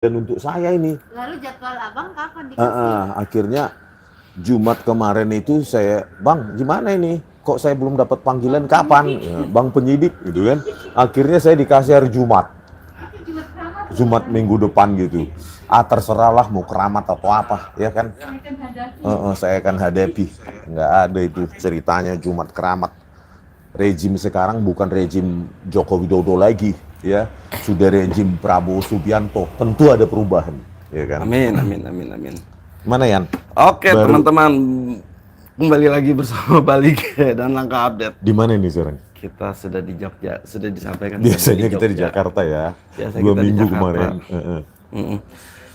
dan untuk saya ini. Lalu jadwal abang kapan dikasih? Akhirnya Jumat kemarin itu saya, Bang, gimana ini? Kok saya belum dapat panggilan kapan? Ya, Bang penyidik, gitu kan. Akhirnya saya dikasih hari Jumat. Jumat minggu depan gitu. Terserahlah mau keramat atau apa, ya kan? Saya akan hadapi. Nggak ada itu ceritanya Jumat keramat. Rejim sekarang bukan rejim Joko Widodo lagi, ya. Sudah rejim Prabowo Subianto. Tentu ada perubahan, ya kan? Amin, amin, amin, amin. Mana Yan? Oke teman-teman, kembali lagi bersama Balik dan Langkah Update. Di mana ini sekarang? Kita sudah di Jogja, sudah disampaikan. Biasanya kita di Jakarta ya. Biasa 2 kita di minggu Jakarta. kemarin.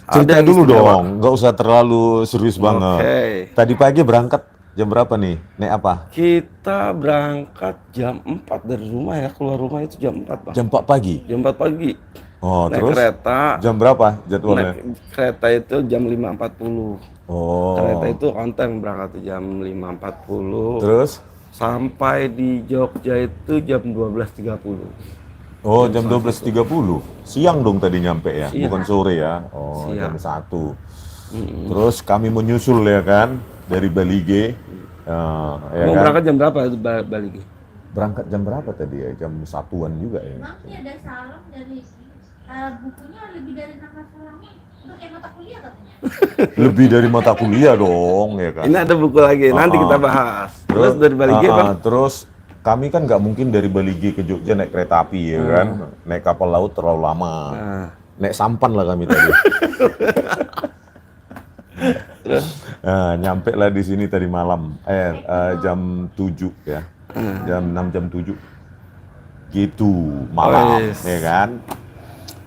Ada Cerita yang dulu istimewa. dong, nggak usah terlalu serius banget. Oke. Tadi pagi berangkat jam berapa nih? Naik apa? Kita berangkat jam 4 dari rumah ya, keluar rumah itu jam 4 Bang. Jam 4 pagi. Jam 4 pagi. Oh, Naik terus kereta. jam berapa jadwalnya? Naik kereta itu jam 5.40. Oh. Kereta itu on time berangkat jam 5.40. Terus? Sampai di Jogja itu jam 12.30. Oh, jam 12.30. Siang dong tadi nyampe ya, Siang. bukan sore ya. Oh, Siang. jam 1. Terus kami menyusul ya kan dari Balige. Ya Mau kan? berangkat jam berapa itu balik? Berangkat jam berapa tadi ya? Jam 1-an juga ya. Bang, ini ada salam dari bukunya lebih dari 6 halaman. Untuk mata kuliah katanya. Lebih dari mata kuliah dong, ya kan? Ini ada buku lagi, nanti kita bahas. Terus dari balik Bang? Terus kami kan nggak mungkin dari Balige ke Jogja naik kereta api ya kan? Naik kapal laut terlalu lama. Naik sampan lah kami tadi. Nyampe lah di sini tadi malam. Jam 7 ya. Jam 6, jam 7. Gitu malam, ya kan?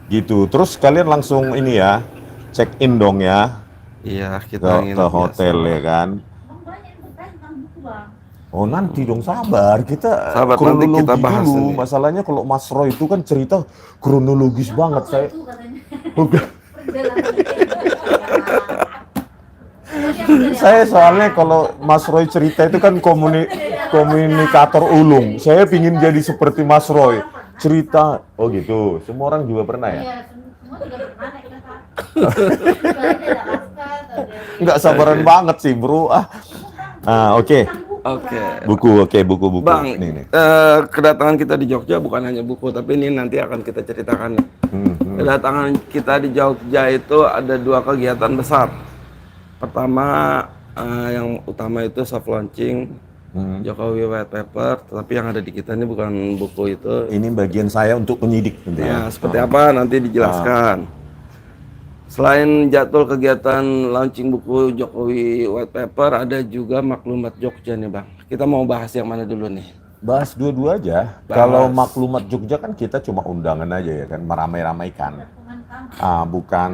Gitu. Terus kalian langsung ini ya, check in dong ya Iya, kita ke hotel ya kan? Bang, banyak yang bertanya tentang buku bang. Oh nanti dong sabar, kita Sabar, nanti kronologi kita bahas dulu. ini. Masalahnya kalau Mas Roy itu kan cerita kronologis banget. Saya Itu katanya. Udah. Perjalanan. Saya soalnya kalau Mas Roy cerita itu kan komunikator ulung. Saya pingin jadi seperti Mas Roy. Cerita, oh gitu. Semua orang juga pernah ya? Iya, semua juga pernah naik kereta. Ada Laskar, ada Nggak sabaran banget sih bro. Oke. Oke. Buku. Bang, Nih. kedatangan kita di Jogja bukan hanya buku, tapi ini nanti akan kita ceritakan. Kedatangan kita di Jogja itu ada 2 kegiatan besar. Pertama, yang utama itu soft launching Jokowi White Paper, tapi yang ada di kita ini bukan buku itu. Ini bagian saya untuk penyidik gitu ya. Ya, seperti apa nanti dijelaskan. Selain jadwal kegiatan launching buku Jokowi White Paper, ada juga maklumat Jogja nih Bang. Kita mau bahas yang mana dulu nih? Bahas dua-dua aja. Kalau maklumat Jogja kan kita cuma undangan aja ya kan, meramai-ramaikan. Bukan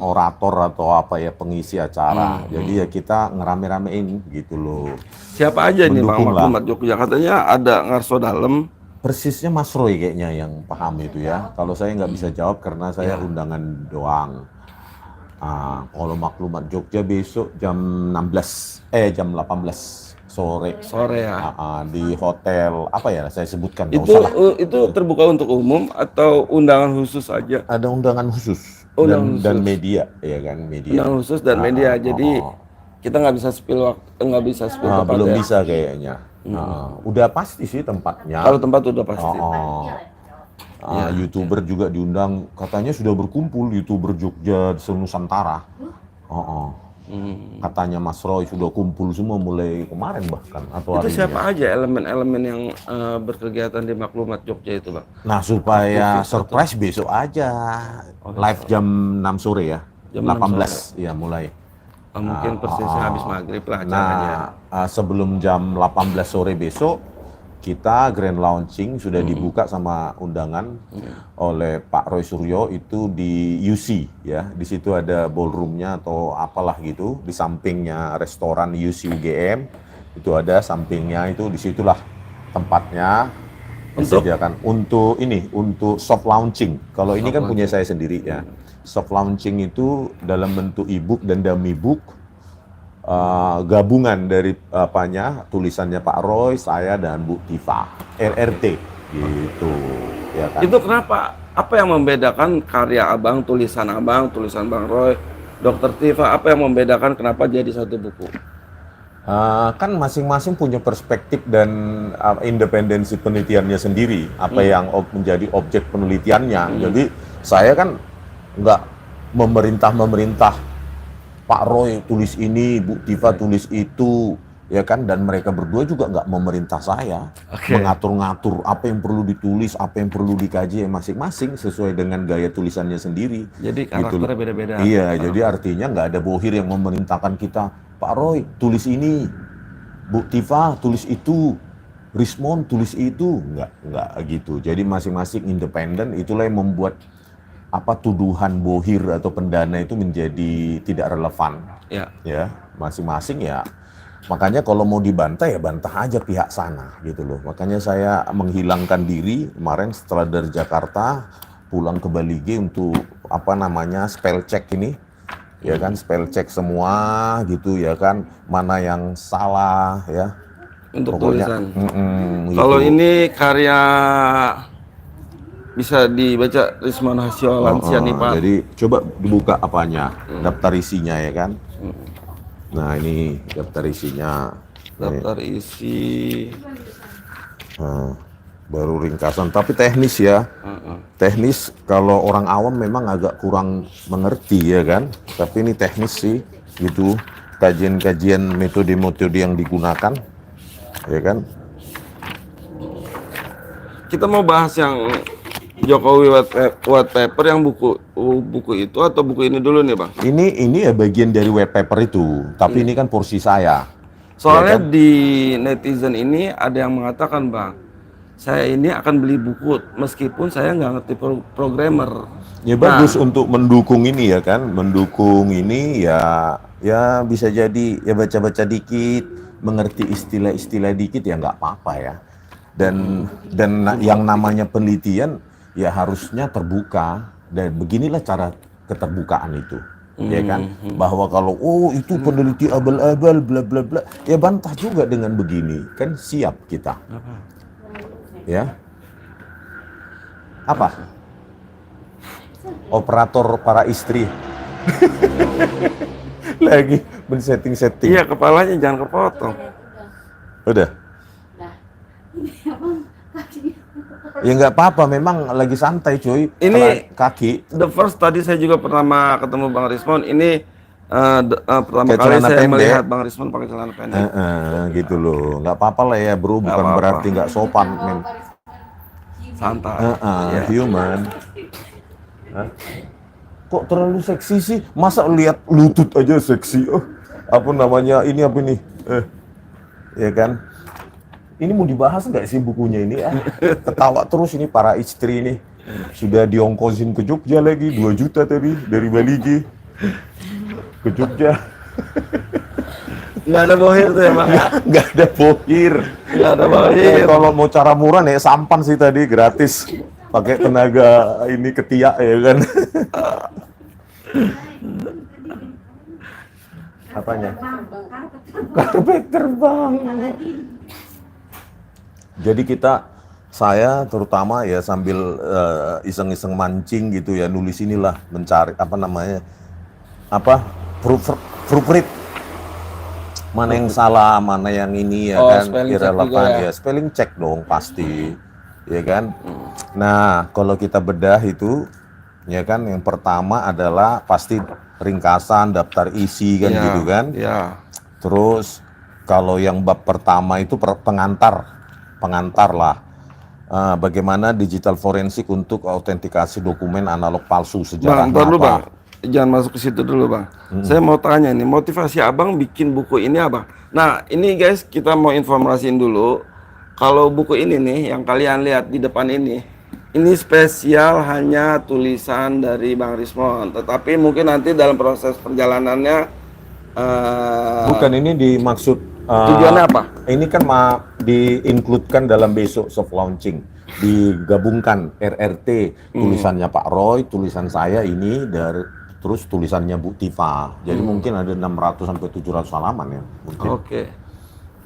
orator atau apa ya pengisi acara. Jadi ya kita ngerame-ramein gitu loh. Siapa aja nih Bang Mendukung lah. maklumat Jogja? Katanya ada Ngarso Dalem. Persisnya Mas Roy kayaknya yang paham itu ya. Kalau saya nggak bisa jawab karena saya undangan doang. Kalau maklumat Jogja besok jam 18 sore. Sore ya. Di hotel apa ya saya sebutkan nggak Itu usah lah. itu terbuka untuk umum atau undangan khusus aja? Ada undangan khusus Undangan dan media ya kan media. Undangan khusus dan media. Jadi kita nggak bisa spill waktu, nggak bisa spill tempat Belum ya. bisa kayaknya. Udah pasti sih tempatnya. Kalau tempat udah pasti. YouTuber juga diundang, katanya sudah berkumpul YouTuber Jogja senusantara. Katanya Mas Roy sudah kumpul semua mulai kemarin bahkan atau Itu hari siapa ini. aja elemen-elemen yang berkegiatan di maklumat Jogja itu Bang? Nah supaya surprise besok aja live jam 6 sore ya, Jam 18 ya mulai. Mungkin persisnya habis maghrib lah acaranya. Sebelum jam 18 sore besok kita grand launching sudah dibuka sama undangan oleh Pak Roy Suryo itu di UC ya. Di situ ada ballroomnya atau apalah gitu. Di sampingnya restoran UC UGM itu ada sampingnya itu disitulah tempatnya disediakan untuk soft launching. Kalau ini kan punya saya sendiri ya. Soft launching itu dalam bentuk e-book dan dummy book. Gabungan dari tulisannya Pak Roy, saya dan Bu Tifa, RRT gitu ya kan. Itu kenapa Apa yang membedakan karya abang, tulisan Bang Roy, Dokter Tifa, apa yang membedakan kenapa jadi satu buku? Kan masing-masing punya perspektif dan independensi penelitiannya sendiri, apa yang menjadi objek penelitiannya. Jadi saya kan nggak memerintah Pak Roy tulis ini, Bu Tifa tulis itu, ya kan, dan mereka berdua juga nggak memerintah saya mengatur-ngatur apa yang perlu ditulis, apa yang perlu dikaji, masing-masing sesuai dengan gaya tulisannya sendiri. Jadi karakternya beda-beda. Iya, jadi artinya nggak ada bohir yang memerintahkan kita, Pak Roy tulis ini, Bu Tifa tulis itu, Rismon tulis itu, nggak gitu. Jadi masing-masing independen, itulah yang membuat tuduhan bohir atau pendana itu menjadi tidak relevan. Ya, masing-masing ya. Makanya kalau mau dibantah ya bantah aja pihak sana gitu loh. Makanya saya menghilangkan diri kemarin setelah dari Jakarta pulang ke Bali G untuk spell check ini. Ya kan, spell check semua gitu ya kan, mana yang salah ya. Untuk pokoknya, tulisan. gitu. Kalau ini karya bisa dibaca Rismon Hasyolan Sianipat. Jadi coba dibuka apanya, daftar isinya ya kan. Nah ini daftar isinya. Daftar isi. Nah, baru ringkasan, tapi teknis ya. Teknis kalau orang awam memang agak kurang mengerti ya kan. Tapi ini teknis sih, gitu. Kajian-kajian metode-metode yang digunakan, ya kan. Kita mau bahas yang Jokowi white paper yang buku itu atau buku ini dulu nih Bang? Ini ya bagian dari white paper itu, tapi ini kan porsi saya. Soalnya ya kan? di netizen ini ada yang mengatakan Bang, saya ini akan beli buku meskipun saya nggak ngerti programmer. Ya bagus untuk mendukung ini ya kan, mendukung ini ya bisa jadi ya baca-baca dikit, mengerti istilah-istilah dikit ya nggak apa-apa ya. Dan yang namanya penelitian ya harusnya terbuka, dan beginilah cara keterbukaan itu. Ya kan, bahwa kalau itu peneliti abal-abal bla bla bla, ya bantah juga dengan begini, kan siap kita. Ya. Apa? Operator para istri. Lagi men-setting-setting. Iya, kepalanya jangan kepotong. Udah. Nah, ini abang kakinya. Ya nggak apa-apa, memang lagi santai cuy. Ini kaki. The first tadi saya juga pernah ketemu Bang Rismon. Ini pertama Kayak kali celana saya pendek. melihat Bang Rismon pakai celana pendek. Gitu loh. Nggak apa-apa lah ya bro, bukan apa-apa. berarti nggak sopan men. Santai. Iya. Human. Kok terlalu seksi sih? Masa lihat lutut aja seksi? Apa namanya? Ini apa nih? Ya kan? Ini mau dibahas nggak sih bukunya ini? Ketawa terus ini para istri ini. Sudah diongkosin ke Jogja lagi, 2 juta tadi dari Bali G. Ke Jogja. Nggak ada bohir tuh ya Bang? Nggak ada bohir. Nggak ada bohir. Kalau mau cara murah nih sampan sih tadi gratis. Pakai tenaga ini ketiak ya kan. Apanya? Karpet terbang. Jadi saya terutama ya sambil iseng-iseng mancing gitu ya, nulis inilah, mencari proofread, mana yang salah, mana yang ini ya kan, irrelevan ya, spelling check dong pasti, ya kan. Nah kalau kita bedah itu, ya kan, yang pertama adalah pasti ringkasan, daftar isi kan gitu kan. Terus kalau yang bab pertama itu pengantar lah, bagaimana digital forensik untuk autentikasi dokumen analog palsu, sejarahnya apa. Bang, jangan masuk ke situ dulu Bang. Saya mau tanya nih, motivasi Abang bikin buku ini apa? Nah ini guys, kita mau informasiin dulu, kalau buku ini nih yang kalian lihat di depan ini spesial hanya tulisan dari Bang Rismon, tetapi mungkin nanti dalam proses perjalanannya bukan ini dimaksud tujuannya apa? Ini kan di-include-kan dalam besok soft launching, digabungkan RRT, tulisannya Pak Roy, tulisan saya ini, terus tulisannya Bu Tifa. Jadi mungkin ada 600 sampai 700 halaman ya mungkin. Oke.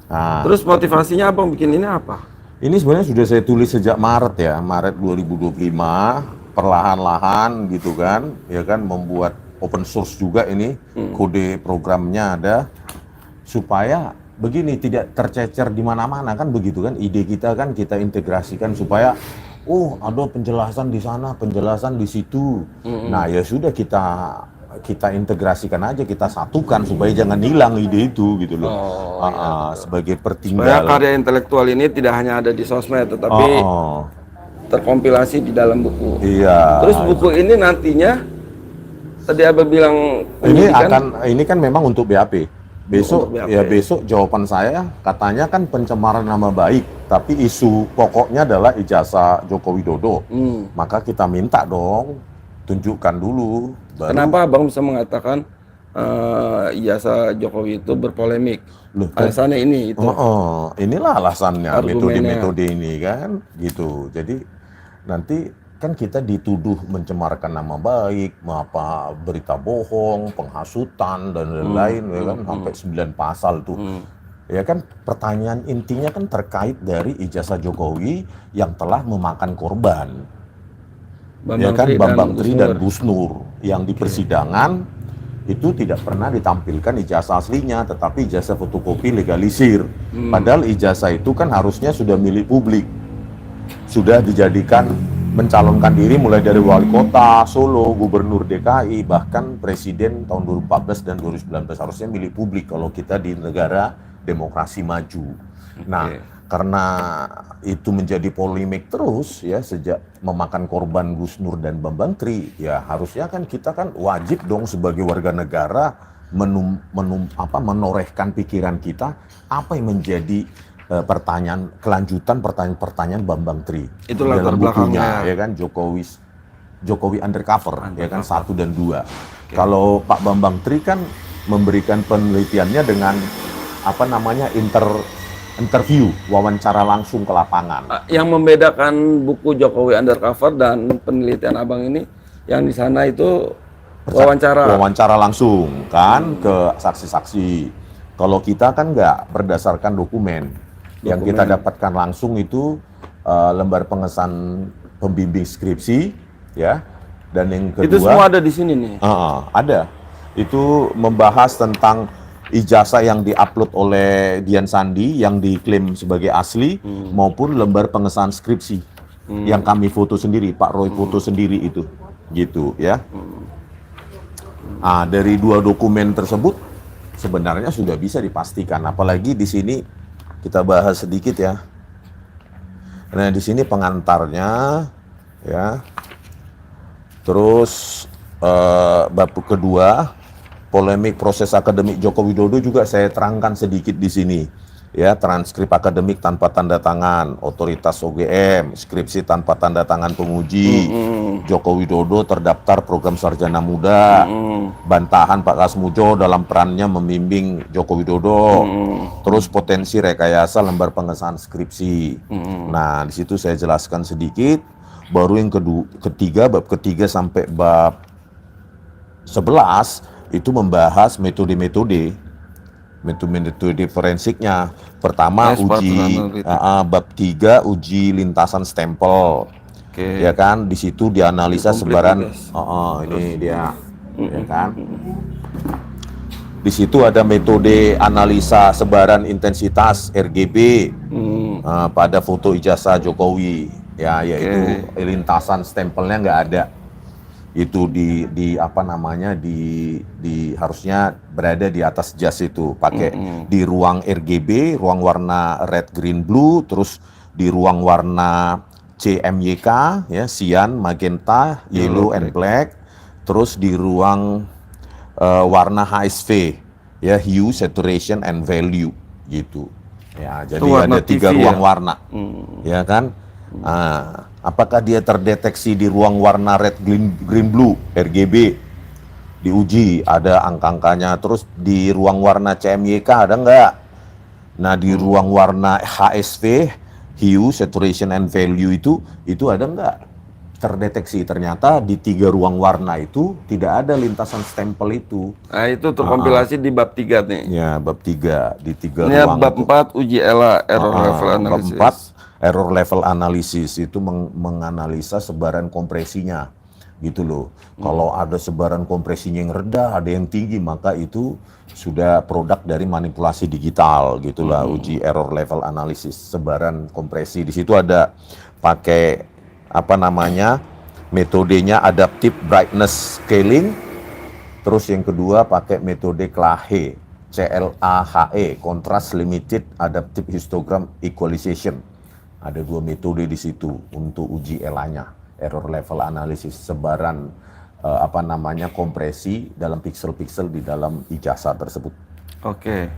Nah, Terus motivasinya Abang bikin ini apa? ini sebenarnya sudah saya tulis sejak Maret ya, Maret 2025. perlahan-lahan gitu kan, ya kan, membuat open source juga ini, kode programnya ada, supaya begini tidak tercecer di mana-mana kan begitu kan, ide kita kan kita integrasikan supaya ada penjelasan di sana, penjelasan di situ. Nah, ya sudah kita integrasikan aja, kita satukan supaya jangan hilang ide itu gitu loh. Sebagai Supaya pertinggal. karya intelektual ini tidak hanya ada di sosmed, tetapi terkompilasi di dalam buku. Iya. Terus buku ini nantinya, tadi Abah bilang ini kan memang untuk BAP. Besok Untuk BAP. ya besok jawaban saya katanya kan pencemaran nama baik, tapi isu pokoknya adalah ijazah Joko Widodo. Maka kita minta dong tunjukkan dulu. Baru. Kenapa Abang bisa mengatakan ijazah Jokowi itu berpolemik? Loh, kan- Alasannya ini itu. Inilah alasannya, Argumennya. metode-metode ini kan gitu. Jadi nanti kan kita dituduh mencemarkan nama baik, berita bohong, penghasutan dan lain-lain, ya kan, sampai 9 pasal tuh. Ya kan, pertanyaan intinya kan terkait dari ijazah Jokowi yang telah memakan korban. Ya kan, Bambang Tri dan Gus Nur yang di persidangan itu tidak pernah ditampilkan ijazah aslinya, tetapi ijazah fotokopi legalisir. Padahal ijazah itu kan harusnya sudah milik publik, sudah dijadikan mencalonkan diri mulai dari wali kota Solo, gubernur DKI, bahkan presiden tahun 2014 dan 2019 harusnya milik publik kalau kita di negara demokrasi maju. Nah, karena itu menjadi polemik terus ya sejak memakan korban Gus Nur dan Bambang Tri, ya harusnya kan kita kan wajib dong sebagai warga negara menorehkan pikiran kita apa yang menjadi pertanyaan Bambang Tri. Itulah dalam belakangnya bukunya, ya kan, Jokowi Undercover, ya kan, 1 dan 2. Kalau Pak Bambang Tri kan memberikan penelitiannya dengan interview, wawancara langsung ke lapangan. Yang membedakan buku Jokowi Undercover dan penelitian Abang ini, yang di sana itu wawancara langsung kan ke saksi-saksi. Kalau kita kan nggak berdasarkan dokumen. Yang kita dapatkan langsung itu lembar pengesahan pembimbing skripsi, ya. Dan yang kedua, itu semua ada di sini nih. ada. Itu membahas tentang ijazah yang diupload oleh Dian Sandi yang diklaim sebagai asli, maupun lembar pengesahan skripsi yang kami foto sendiri, Pak Roy foto sendiri itu, gitu ya. Dari 2 dokumen tersebut sebenarnya sudah bisa dipastikan, apalagi di sini kita bahas sedikit ya. Nah, di sini pengantarnya ya. Terus bab kedua, polemik proses akademik Joko Widodo juga saya terangkan sedikit di sini. Ya, transkrip akademik tanpa tanda tangan, otoritas OGM, skripsi tanpa tanda tangan penguji, Joko Widodo terdaftar program sarjana muda, bantahan Pak Kasmujo dalam perannya membimbing Joko Widodo, terus potensi rekayasa lembar pengesahan skripsi. Nah, di situ saya jelaskan sedikit. Baru yang ketiga, bab ketiga sampai bab 11 itu membahas metode forensiknya. Pertama bab 3 uji lintasan stempel. Ya kan, di situ dianalisa sebaran ini dia, ya kan. Di situ ada metode analisa sebaran intensitas RGB pada foto ijazah Jokowi, ya, yaitu lintasan stempelnya nggak ada. Itu harusnya berada di atas jas itu, pakai di ruang RGB, ruang warna red green blue, terus di ruang warna CMYK ya, cyan, magenta, yellow and black, terus di ruang warna HSV ya, hue, saturation and value gitu ya. Jadi ada 3 ruang warna, ya kan. Apakah dia terdeteksi di ruang warna red, green, blue, RGB? Diuji, ada angka-angkanya. Terus di ruang warna CMYK ada enggak? Nah, di ruang warna HSV, hue, saturation and value itu ada enggak? Terdeteksi. Ternyata di 3 ruang warna itu tidak ada lintasan stempel itu. Nah, itu terkompilasi di bab 3 nih. Ya, bab 3 di 3 ini ruang. Bab 4 uji ELA, error level analysis. Bab 4 Error level analysis itu menganalisa sebaran kompresinya, gitu loh. Kalau ada sebaran kompresinya yang rendah, ada yang tinggi, maka itu sudah produk dari manipulasi digital, gitulah. Uji error level analysis, sebaran kompresi. Di situ ada pakai apa namanya, metodenya adaptive brightness scaling. Terus yang kedua pakai metode CLAHE, CLAHE, Contrast Limited Adaptive Histogram Equalization. Ada 2 metode di situ untuk uji ELA-nya, error level analysis, sebaran apa namanya, kompresi dalam piksel-piksel di dalam ijazah tersebut. Oke.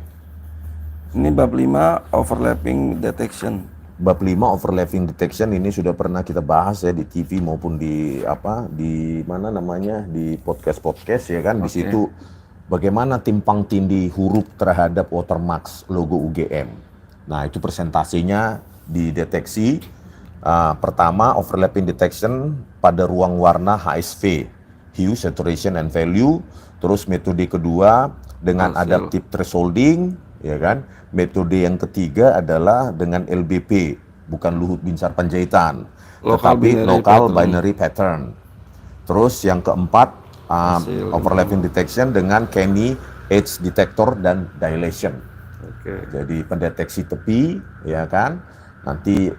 Ini bab 5 overlapping detection. Bab 5 overlapping detection ini sudah pernah kita bahas ya di TV maupun di di mana namanya, di podcast ya kan. Di situ bagaimana timpang tindih huruf terhadap watermark logo UGM. Nah, itu presentasinya dideteksi. Pertama, overlapping detection pada ruang warna HSV, hue, saturation, and value. Terus metode kedua dengan adaptive thresholding, ya kan. Metode yang ketiga adalah dengan LBP, bukan Luhut Binsar Panjaitan, tetapi local binary pattern. Terus yang keempat, overlapping detection dengan Kenny edge detector dan dilation. Jadi pendeteksi tepi, ya kan. Nanti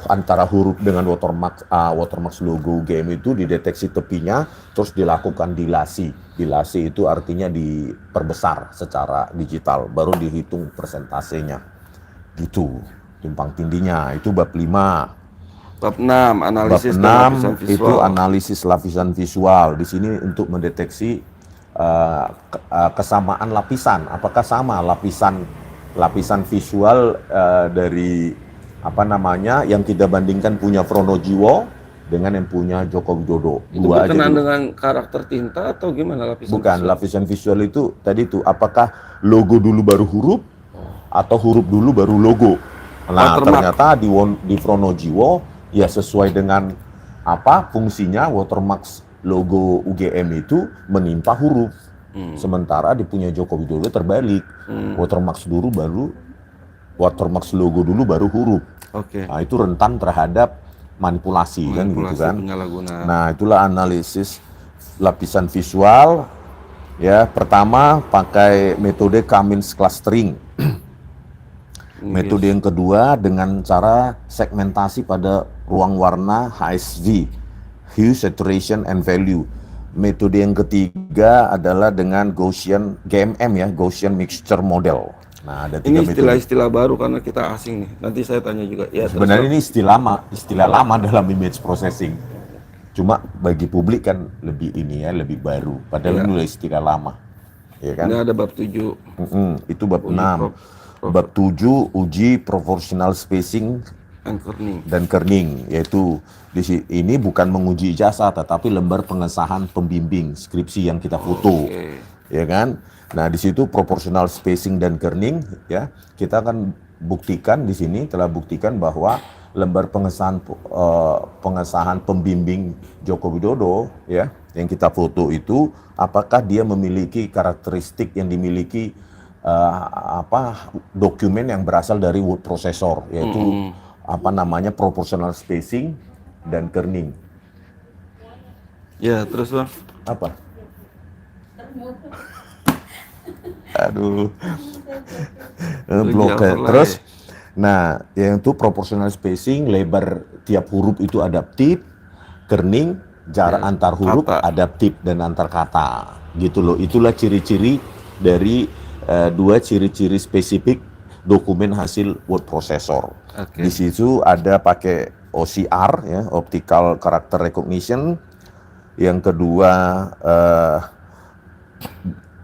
antara huruf dengan watermark logo game itu dideteksi tepinya, terus dilakukan dilasi. Dilasi itu artinya diperbesar secara digital, baru dihitung persentasenya. Gitu, timpang tindihnya. Itu bab 5. Bab 6, analisis bab 6 lapisan visual. itu analisis lapisan visual. Di sini untuk mendeteksi kesamaan lapisan. Apakah sama lapisan visual dari apa namanya yang kita bandingkan punya Pronojiwo dengan yang punya Joko Widodo. Itu berkenaan dengan karakter tinta atau gimana lapisan? Bukan, visual? Lapisan visual itu tadi tuh apakah logo dulu baru huruf atau huruf dulu baru logo. Nah, ternyata di Pronojiwo ya sesuai dengan apa fungsinya, watermark logo UGM itu menimpa huruf. Sementara di punya Joko Widodo terbalik. Watermark logo dulu baru huruf. Nah, itu rentan terhadap manipulasi kan gitu kan. Nah, itulah analisis lapisan visual. Ya, pertama pakai metode Cummins clustering. Metode yang kedua dengan cara segmentasi pada ruang warna HSV, hue, saturation, and value. Metode yang ketiga adalah dengan Gaussian GMM ya, Gaussian Mixture Model. Nah, ada 3 ini metode. istilah baru karena kita asing nih. Nanti saya tanya juga. Ya, sebenarnya ini istilah lama dalam image processing. Cuma bagi publik kan lebih baru. Padahal ini istilah lama. Ya kan? Ini ada bab 7. Itu bab 6. Bab 7 uji proportional spacing dan kerning, yaitu ini bukan menguji ijazah tetapi lembar pengesahan pembimbing skripsi yang kita foto. Ya kan? Nah, di situ proportional spacing dan kerning ya, kita akan buktikan di sini, telah buktikan bahwa lembar pengesahan pembimbing Joko Widodo ya yang kita foto itu apakah dia memiliki karakteristik yang dimiliki dokumen yang berasal dari word processor, yaitu proportional spacing dan kerning. Ya, terus Bang. Apa? Aduh. Blok. Terus nah, yang itu proportional spacing, lebar tiap huruf itu adaptif, kerning, jarak antar huruf adaptif dan antar kata. Gitu loh. Itulah ciri-ciri dari 2 ciri-ciri spesifik dokumen hasil word processor. Di situ ada pakai OCR ya, optical character recognition. Yang kedua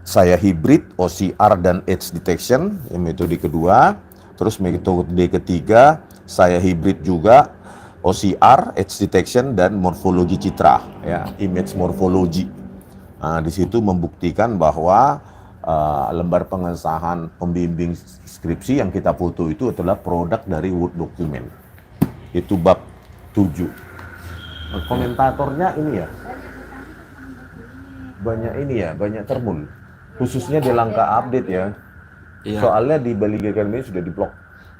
saya hybrid OCR dan edge detection, yang metode kedua. Terus metode ketiga saya hybrid juga OCR, edge detection dan morfologi citra ya, image morphology. Nah, di situ membuktikan bahwa lembar pengesahan pembimbing skripsi yang kita foto itu adalah produk dari Word document. Itu bab 7. Komentatornya ini ya. Banyak termul. Khususnya di langkah update ya. Soalnya di Bali Academy sudah diblok.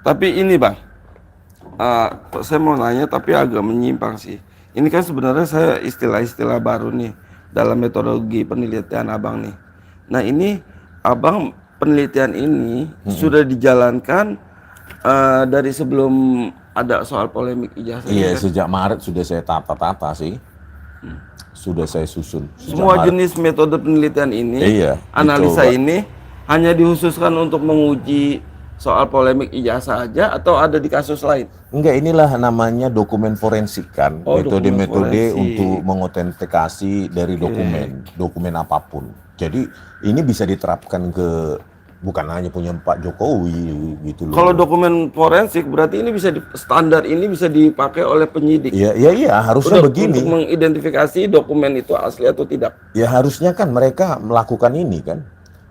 Tapi ini Bang, Saya mau nanya tapi agak menyimpang sih. Ini kan sebenarnya saya istilah-istilah baru nih dalam metodologi penelitian Abang nih. Nah ini Abang penelitian ini sudah dijalankan dari sebelum ada soal polemik ijazah ini Iya, kan? sejak Maret sudah saya tata-tata sih. Sudah saya susun. Sejak Semua Maret. jenis metode penelitian ini, Iya, analisa dicoba. ini hanya dihususkan untuk menguji soal polemik ijazah aja atau ada di kasus lain? Enggak, inilah namanya dokumen forensik kan. Oh, dokumen Metode-metode forensik. untuk mengotentikasi dari dokumen apapun. Jadi ini bisa diterapkan ke bukan hanya punya Pak Jokowi gitu loh. Kalau dokumen forensik berarti ini standar ini bisa dipakai oleh penyidik. Iya, harusnya begini. Untuk mengidentifikasi dokumen itu asli atau tidak. Ya harusnya kan mereka melakukan ini kan.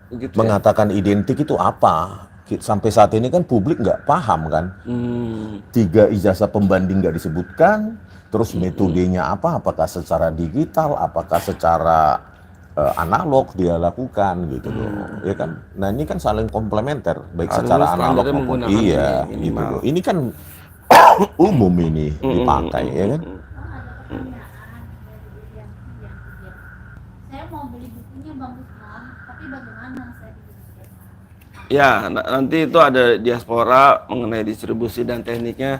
Begitu ya? Mengatakan identik itu apa. Sampai saat ini kan publik nggak paham kan. 3 ijazah pembanding nggak disebutkan. Terus metodenya apa? Apakah secara digital? Apakah secara analog dia lakukan gitu loh. Ya kan. Nah ini kan saling komplementer. Baik Harusnya secara analog standarnya maupun menggunakan iya ini gitu minimal. loh. Ini kan umum ini dipakai ya kan. Bang, ada pertanyaan dari yang ketiga. Saya mau beli bukunya Bang Usman, tapi bagaimana saya distribusikan? Ya, nanti itu ada diaspora mengenai distribusi dan tekniknya.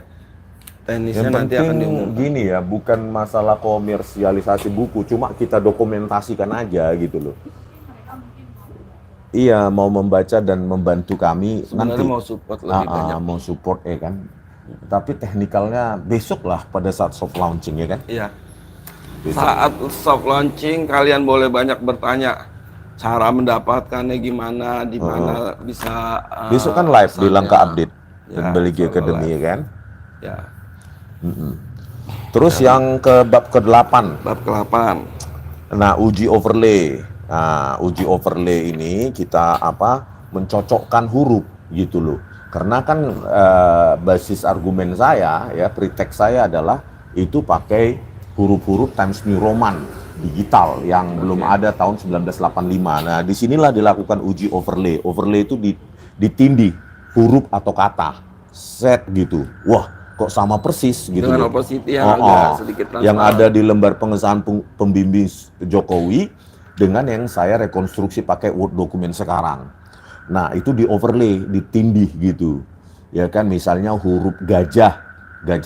Teknisnya Yang nanti akan penting diumumkan. gini ya, bukan masalah komersialisasi buku, cuma kita dokumentasikan aja gitu loh. Mereka mungkin mau belajar. Iya, mau membaca dan membantu kami Sebenarnya nanti. mau support lebih banyak. Mau support ya kan. Tapi teknikalnya besok lah pada saat soft launching ya kan. Iya. Besok. Saat soft launching kalian boleh banyak bertanya cara mendapatkannya gimana, di mana bisa. Besok kan live di Langkah Update Ya, dan Beligi selalu Academy live. ya kan. Ya. Terus yang ke bab ke-8. Bab ke-8. Nah, uji overlay. Nah, uji overlay ini kita mencocokkan huruf gitu loh. Karena kan basis argumen saya ya, pretext saya adalah itu pakai huruf-huruf Times New Roman digital yang belum ada tahun 1985. Nah, disinilah dilakukan uji overlay. Overlay itu ditindih huruf atau kata, set gitu. Wah, kok sama persis gitu Dengan loh. opacity yang agak sedikit yang transparan. ada di lembar pengesahan pembimbing Jokowi dengan yang saya rekonstruksi pakai Word dokumen sekarang. Nah, itu di overlay, ditindih gitu. Ya kan, misalnya huruf gajah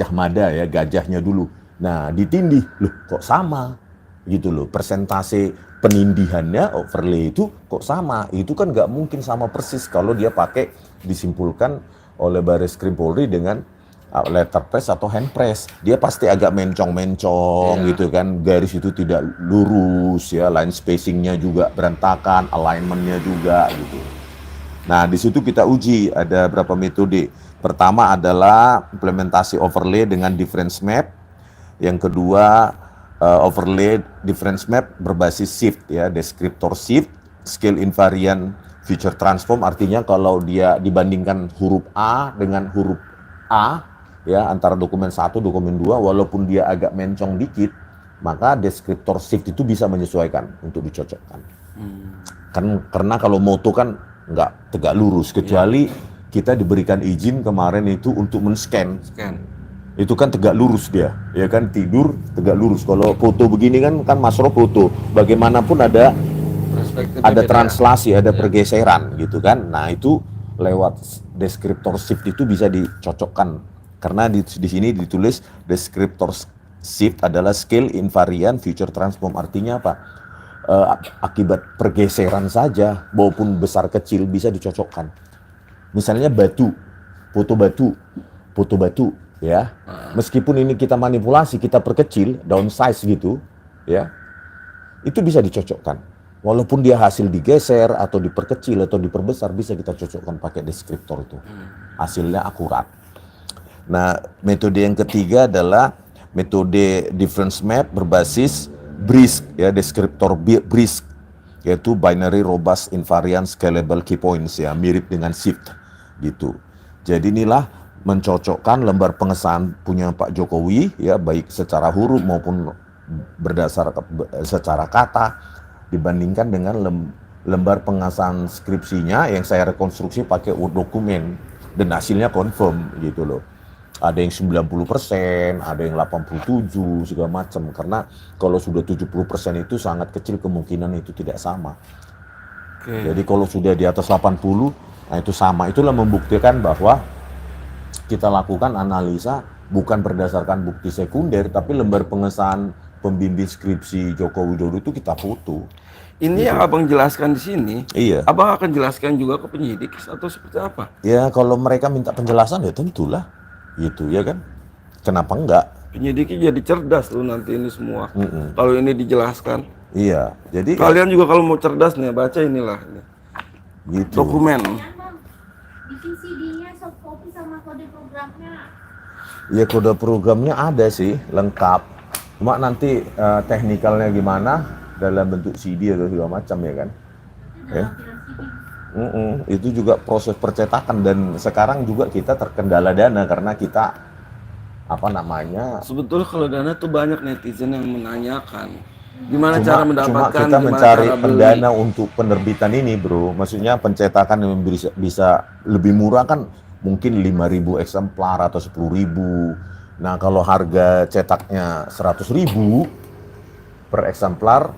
mada ya, gajahnya dulu. Nah, ditindih, loh kok sama gitu loh. Persentase penindihannya overlay itu kok sama. Itu kan nggak mungkin sama persis kalau dia pakai disimpulkan oleh Barreskrim Polri dengan letterpress atau handpress. Dia pasti agak mencong-mencong gitu kan. Garis itu tidak lurus ya, line spacingnya juga berantakan, alignmentnya juga gitu. Nah, di situ kita uji ada berapa metode. Pertama adalah implementasi overlay dengan difference map. Yang kedua overlay difference map berbasis shift ya, descriptor shift, scale invariant feature transform. Artinya kalau dia dibandingkan huruf A dengan huruf A ya, antara dokumen 1 dokumen 2, walaupun dia agak mencong dikit, maka descriptor shift itu bisa menyesuaikan untuk dicocokkan. Kan karena kalau moto kan nggak tegak lurus, kecuali kita diberikan izin kemarin itu untuk men-scan. Itu kan tegak lurus dia, ya kan, tidur tegak lurus. Kalau foto begini kan masro foto, bagaimanapun ada translasi, ada pergeseran gitu kan. Nah, itu lewat descriptor shift itu bisa dicocokkan. Karena di sini ditulis descriptor shift adalah scale invariant feature transform. Artinya apa? Akibat pergeseran saja maupun besar kecil bisa dicocokkan. Misalnya batu, foto batu ya. Meskipun ini kita manipulasi, kita perkecil, downsize gitu ya. Itu bisa dicocokkan. Walaupun dia hasil digeser atau diperkecil atau diperbesar, bisa kita cocokkan pakai deskriptor itu. Hasilnya akurat. Nah, metode yang ketiga adalah metode difference map berbasis BRISC ya, deskriptor BRISC, yaitu binary robust invariant scalable key points ya, mirip dengan shift gitu. Jadi inilah mencocokkan lembar pengesahan punya Pak Jokowi ya, baik secara huruf maupun berdasar secara kata, dibandingkan dengan lembar pengesahan skripsinya yang saya rekonstruksi pakai Word dokumen dan hasilnya confirm gitu loh. Ada yang 90%, ada yang 87 segala macam. Karena kalau sudah 70% itu sangat kecil kemungkinan itu tidak sama. Oke. Jadi kalau sudah di atas 80, nah itu sama. Itulah membuktikan bahwa kita lakukan analisa bukan berdasarkan bukti sekunder, tapi lembar pengesahan pembimbing skripsi Joko Widodo itu kita foto. Ini yang abang jelaskan di sini, Iya. abang akan jelaskan juga ke penyidik atau seperti apa? Ya kalau mereka minta penjelasan ya tentulah, gitu ya kan? Kenapa enggak? Penyidiknya jadi cerdas loh nanti ini semua. Kalau ini dijelaskan, Iya. Jadi kalian juga kalau mau cerdas nih baca inilah ini. gitu. Dokumen. Ya, Bang. Bikin CD-nya, soft copy sama kode programnya. Ya kode programnya ada sih, lengkap. Cuma nanti teknikalnya gimana dalam bentuk CD atau segala macam ya kan? Itu Ya. dalam film CD. Itu juga proses percetakan dan sekarang juga kita terkendala dana karena kita apa namanya? Sebetulnya kalau dana tuh banyak netizen yang menanyakan gimana Cuma, cara cuma mendapatkan, kita gimana mencari cara beli. pendana untuk penerbitan ini, bro. Maksudnya pencetakan yang bisa lebih murah kan mungkin 5.000 eksemplar atau 10.000. Nah kalau harga cetaknya 100.000 per eksemplar,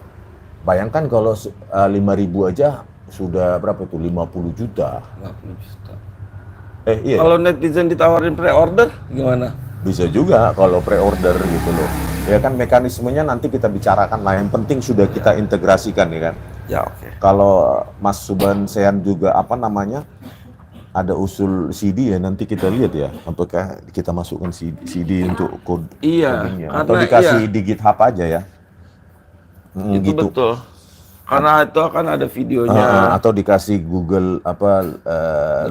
bayangkan kalau 5.000 aja sudah berapa itu? 50 juta. 50 juta. Iya. Kalau netizen ditawarin pre-order gimana? Bisa juga kalau pre-order gitu loh. Ya kan mekanismenya nanti kita bicarakan lah. Yang penting sudah kita integrasikan ya kan. Ya oke. Kalau Mas Suban Sean juga apa namanya ada usul CD ya nanti kita lihat ya. Apakah kita masukkan CD untuk Iya, codingnya karena atau dikasih iya. di GitHub aja ya. Itu Gitu. betul. Karena itu akan ada videonya. Atau dikasih Google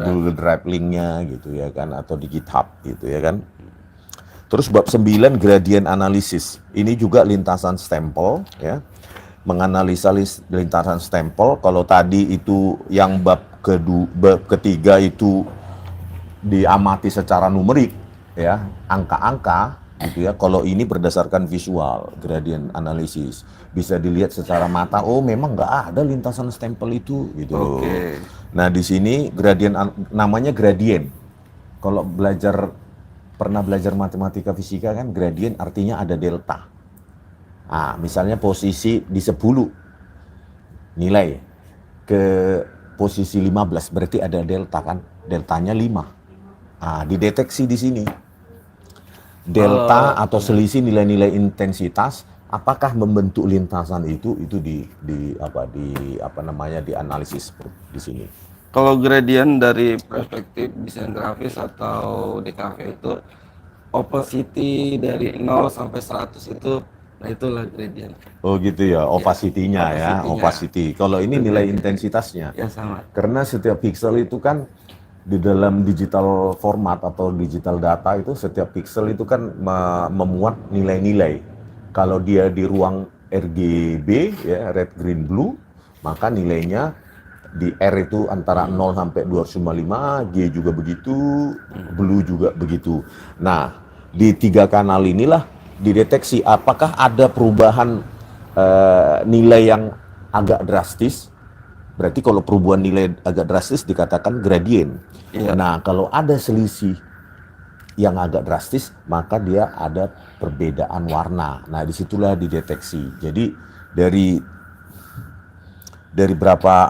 Google Drive linknya gitu ya kan atau di GitHub gitu ya kan. Terus bab 9 gradient analysis. Ini juga lintasan stempel ya. Menganalisa lintasan stempel. Kalau tadi itu yang bab ketiga itu diamati secara numerik ya, angka-angka gitu ya. Kalau ini berdasarkan visual gradient analysis. Bisa dilihat secara mata, oh memang nggak ada lintasan stempel itu gitu loh. Oke. Nah, di sini gradient namanya gradient. Kalau pernah belajar matematika fisika kan gradient artinya ada delta. Ah, misalnya posisi di 10 nilai ke posisi 15 berarti ada delta kan. Deltanya 5. Ah, dideteksi di sini. Delta atau selisih nilai-nilai intensitas apakah membentuk lintasan itu dianalisis di sini. Kalau gradient dari perspektif desain grafis atau DKV itu opacity dari 0 sampai 100 itu, nah itulah gradient. Oh gitu ya, opacity-nya ya, opacity-nya. opacity. Kalau ini nilai intensitasnya. Ya sama. Karena setiap pixel itu kan di dalam digital format atau digital data itu setiap pixel itu kan memuat nilai-nilai. Kalau dia di ruang RGB ya, red, green, blue, maka nilainya di R itu antara 0 sampai 255, G juga begitu, blue juga begitu. Nah, di 3 kanal inilah dideteksi apakah ada perubahan nilai yang agak drastis. Berarti kalau perubahan nilai agak drastis dikatakan gradient. Iya. Nah, kalau ada selisih yang agak drastis, maka dia ada perbedaan warna. Nah, disitulah dideteksi. Jadi dari berapa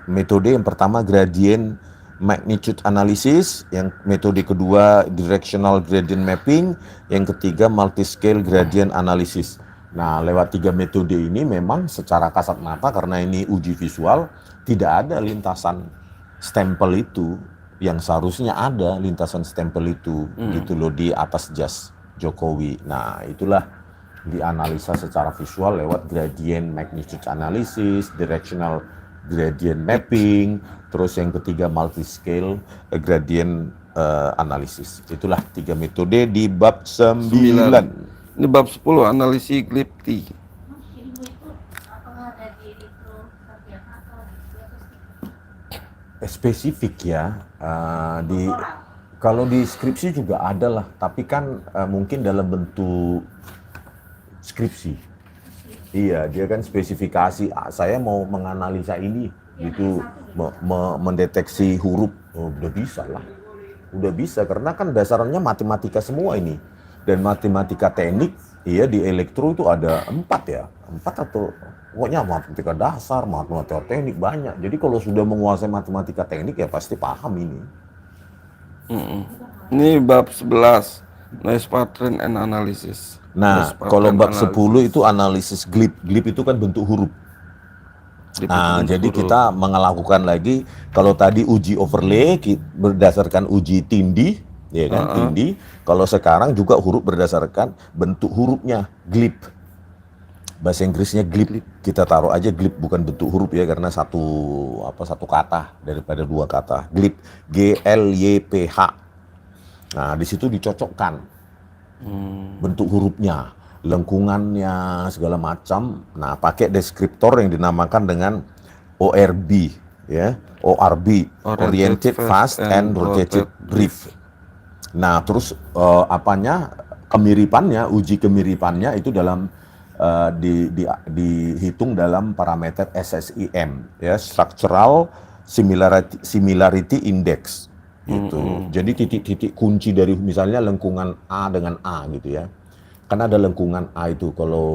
metode? Yang pertama gradient magnitude analysis, yang metode kedua directional gradient mapping, yang ketiga multiscale gradient analysis. Nah, lewat 3 metode ini memang secara kasat mata karena ini uji visual tidak ada lintasan stempel itu yang seharusnya ada lintasan stempel itu gitu loh di atas jas Jokowi. Nah, itulah dianalisa secara visual lewat gradient magnitude analysis, directional gradient mapping, terus yang ketiga multiscale gradient analysis. Itulah 3 metode di bab 9. Ini bab 10 analisis Glipti. Ilmu itu apakah ada di itu sarjana atau di atas Spesifik ya, kalau di skripsi juga ada lah, tapi kan mungkin dalam bentuk skripsi. Iya, dia kan spesifikasi, saya mau menganalisa ini, gitu, mendeteksi huruf, oh, udah bisa lah. udah bisa karena kan dasarnya matematika semua ini. Dan matematika teknik, iya di elektro itu ada 4 atau pokoknya matematika dasar, matematika teknik banyak. Jadi kalau sudah menguasai matematika teknik ya pasti paham ini. Ini bab 11, noise pattern and analysis. Nah, Noise pattern kalau bab analysis. 10 itu analisis glip. Glip itu kan bentuk huruf. Nah, jadi kita melakukan lagi, kalau tadi uji overlay berdasarkan uji tindih, ya kan, tindih. Kalau sekarang juga huruf berdasarkan bentuk hurufnya, glip. Bahasa Inggrisnya glip. Kita taruh aja glip bukan bentuk huruf ya, karena satu kata daripada 2 kata. Glip, GLYPH. Nah, di situ dicocokkan bentuk hurufnya, lengkungannya, segala macam. Nah, pakai deskriptor yang dinamakan dengan ORB, ya, ORB, Oriented Fast and Rotated Brief. Nah, terus uji kemiripannya itu dalam dihitung dalam parameter SSIM, ya, Structural Similarity Index. Gitu. Jadi titik-titik kunci dari misalnya lengkungan A dengan A gitu ya. Kan ada lengkungan A itu kalau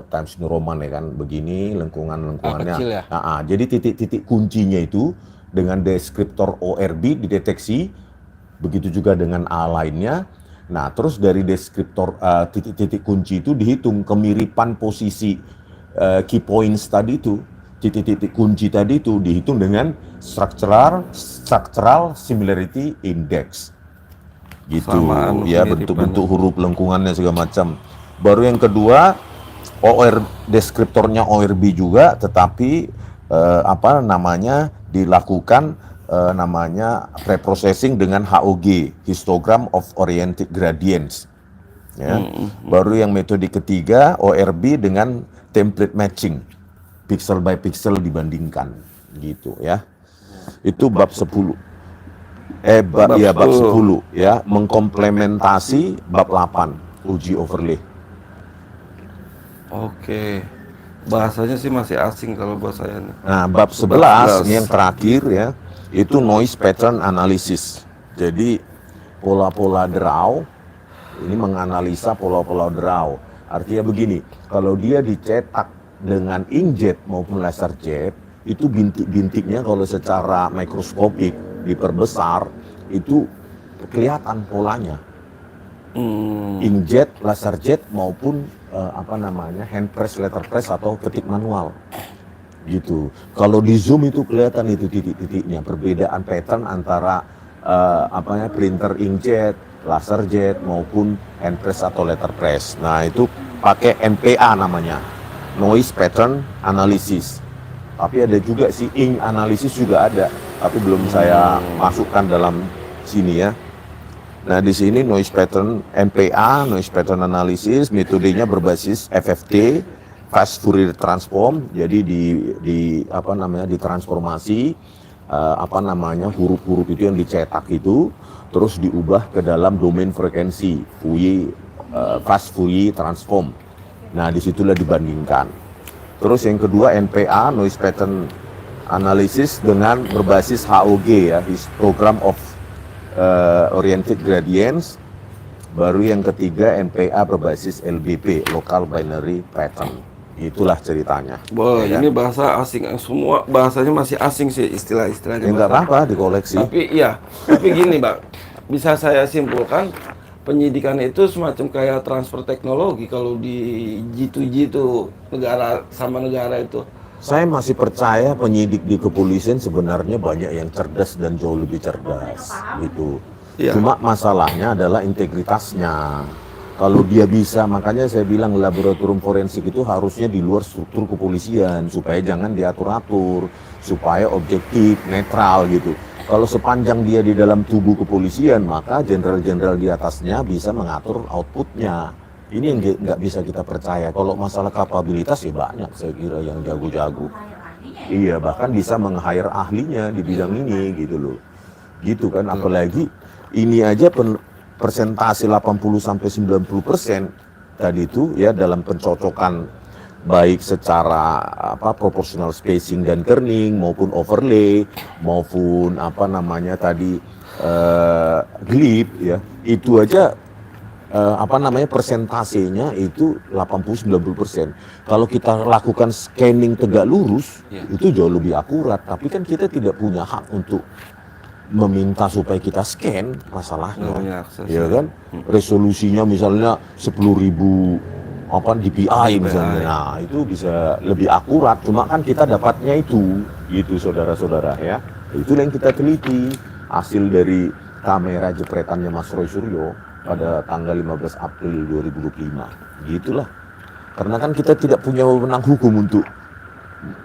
Times New Roman ya kan begini lengkungannya. kecil ya? Jadi titik-titik kuncinya itu dengan deskriptor ORB dideteksi, begitu juga dengan A lainnya. Nah, terus dari deskriptor titik-titik kunci itu dihitung kemiripan posisi key points tadi itu. Titik-titik kunci tadi itu dihitung dengan structural similarity index gitu. Samaan Ya, bentuk-bentuk huruf lengkungannya segala macam. Baru yang kedua deskriptornya ORB juga, tetapi dilakukan namanya preprocessing dengan HOG, histogram of oriented gradients, ya. Baru yang metode ketiga ORB dengan template matching, pixel by pixel dibandingkan gitu ya. Itu bab 10. Bab 10 ya, mengkomplementasi bab 8 uji overlay. Oke. Bahasanya sih masih asing kalau buat saya nih. Nah, bab 11 ini yang terakhir ya, itu noise pattern analysis. Jadi pola-pola derau ini menganalisa pola-pola derau. Artinya begini, kalau dia dicetak dengan inkjet maupun laser jet, itu bintik-bintiknya kalau secara mikroskopik diperbesar itu kelihatan polanya. Inkjet, laser jet maupun hand press, letter press atau ketik manual. Gitu. Kalau di zoom itu kelihatan itu titik-titiknya, perbedaan pattern antara printer inkjet, laser jet maupun hand press atau letter press. Nah, itu pakai NPA namanya. Noise Pattern Analysis. Tapi ada juga si ink analysis juga ada, tapi belum saya masukkan dalam sini ya. Nah, di sini noise pattern NPA, noise pattern analysis, metodenya berbasis FFT, fast Fourier transform. Jadi ditransformasi huruf-huruf itu yang dicetak itu terus diubah ke dalam domain frekuensi fast Fourier transform. Nah, disitulah dibandingkan. Terus yang kedua NPA, noise pattern analysis dengan berbasis HOG ya, histogram of oriented gradients. Baru yang ketiga NPA berbasis LBP, local binary pattern. Itulah ceritanya. Boleh, ya, ini bahasa asing, semua bahasanya masih asing sih istilah-istilahnya. Enggak apa-apa dikoleksi. Tapi gini, Bang, bisa saya simpulkan penyidikan itu semacam kayak transfer teknologi kalau di G2G itu negara sama negara itu. Saya masih percaya penyidik di kepolisian sebenarnya banyak yang cerdas dan jauh lebih cerdas gitu. Ya. Cuma masalahnya adalah integritasnya. Kalau dia bisa, makanya saya bilang laboratorium forensik itu harusnya di luar struktur kepolisian supaya jangan diatur-atur, supaya objektif, netral gitu. Kalau sepanjang dia di dalam tubuh kepolisian, maka jenderal-jenderal di atasnya bisa mengatur outputnya. Ini yang nggak bisa kita percaya. Kalau masalah kapabilitas ya banyak, saya kira yang jago-jago. Iya, bahkan bisa meng-hire ahlinya di bidang ini gitu loh. Gitu kan, apalagi ini aja persentase 80-90% tadi itu ya dalam pencocokan baik secara proportional spacing dan kerning maupun overlay maupun glip ya, itu aja persentasenya itu 80-90%. Kalau kita lakukan scanning tegak lurus, itu jauh lebih akurat. Tapi kan kita tidak punya hak untuk meminta supaya kita scan masalahnya, ya kan? Resolusinya misalnya 10.000 DPI misalnya, nah itu bisa lebih akurat. Cuma kan kita dapatnya itu, gitu saudara-saudara ya. Itu yang kita teliti hasil dari kamera jepretannya Mas Roy Suryo pada tanggal 15 April 2025. Gitulah. Karena kan kita tidak punya wewenang hukum untuk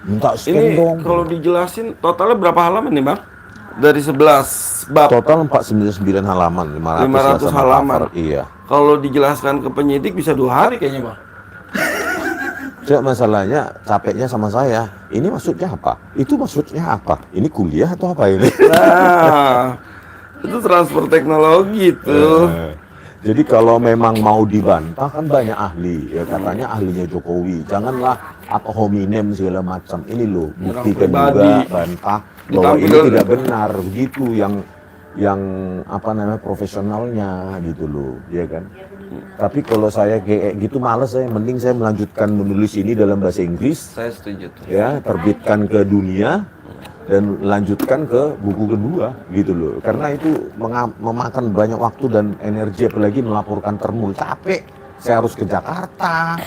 minta scan Ini dong. kalau dijelasin totalnya berapa halaman nih Bang? Dari 11 bab. Total 499 halaman, 500 500 halaman. Iya. Kalau dijelaskan ke penyidik bisa 2 hari kayaknya Bang. Cuma masalahnya capeknya sama saya. Ini maksudnya apa? Itu maksudnya apa? Ini kuliah atau apa ini? Nah, itu transfer teknologi tuh. Jadi kalau memang mau dibantah kan banyak ahli, ya katanya ahlinya Jokowi. Janganlah ad hominem segala macam. Ini loh buktikan juga, bantah bahwa ini tidak benar. Begitu yang profesionalnya gitu loh, ya kan. Tapi kalau saya kayak gitu males, saya mending saya melanjutkan menulis ini dalam bahasa Inggris. Saya setuju tuh. Ya, terbitkan ke dunia dan lanjutkan ke buku kedua gitu loh. Karena itu memakan banyak waktu dan energi, apalagi melaporkan termul, capek. Saya harus ke Jakarta,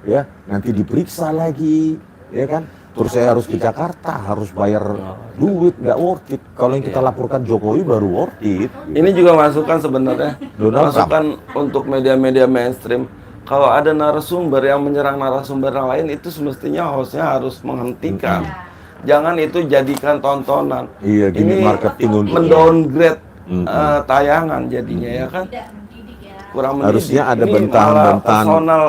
ya, nanti diperiksa lagi, ya kan. Terus saya harus ke Jakarta, harus bayar duit, nggak worth it. Kalau yang kita laporkan Jokowi baru worth it. Gitu. Ini juga masukan sebenarnya. Masukan untuk media-media mainstream. Kalau ada narasumber yang menyerang narasumber yang lain, itu semestinya hostnya harus menghentikan. Jangan itu jadikan tontonan. Iya, gini marketing untuk mendowngrade tayangan jadinya ya kan. Kurang mendidik. Harusnya ada ini bantahan-bantahan personal,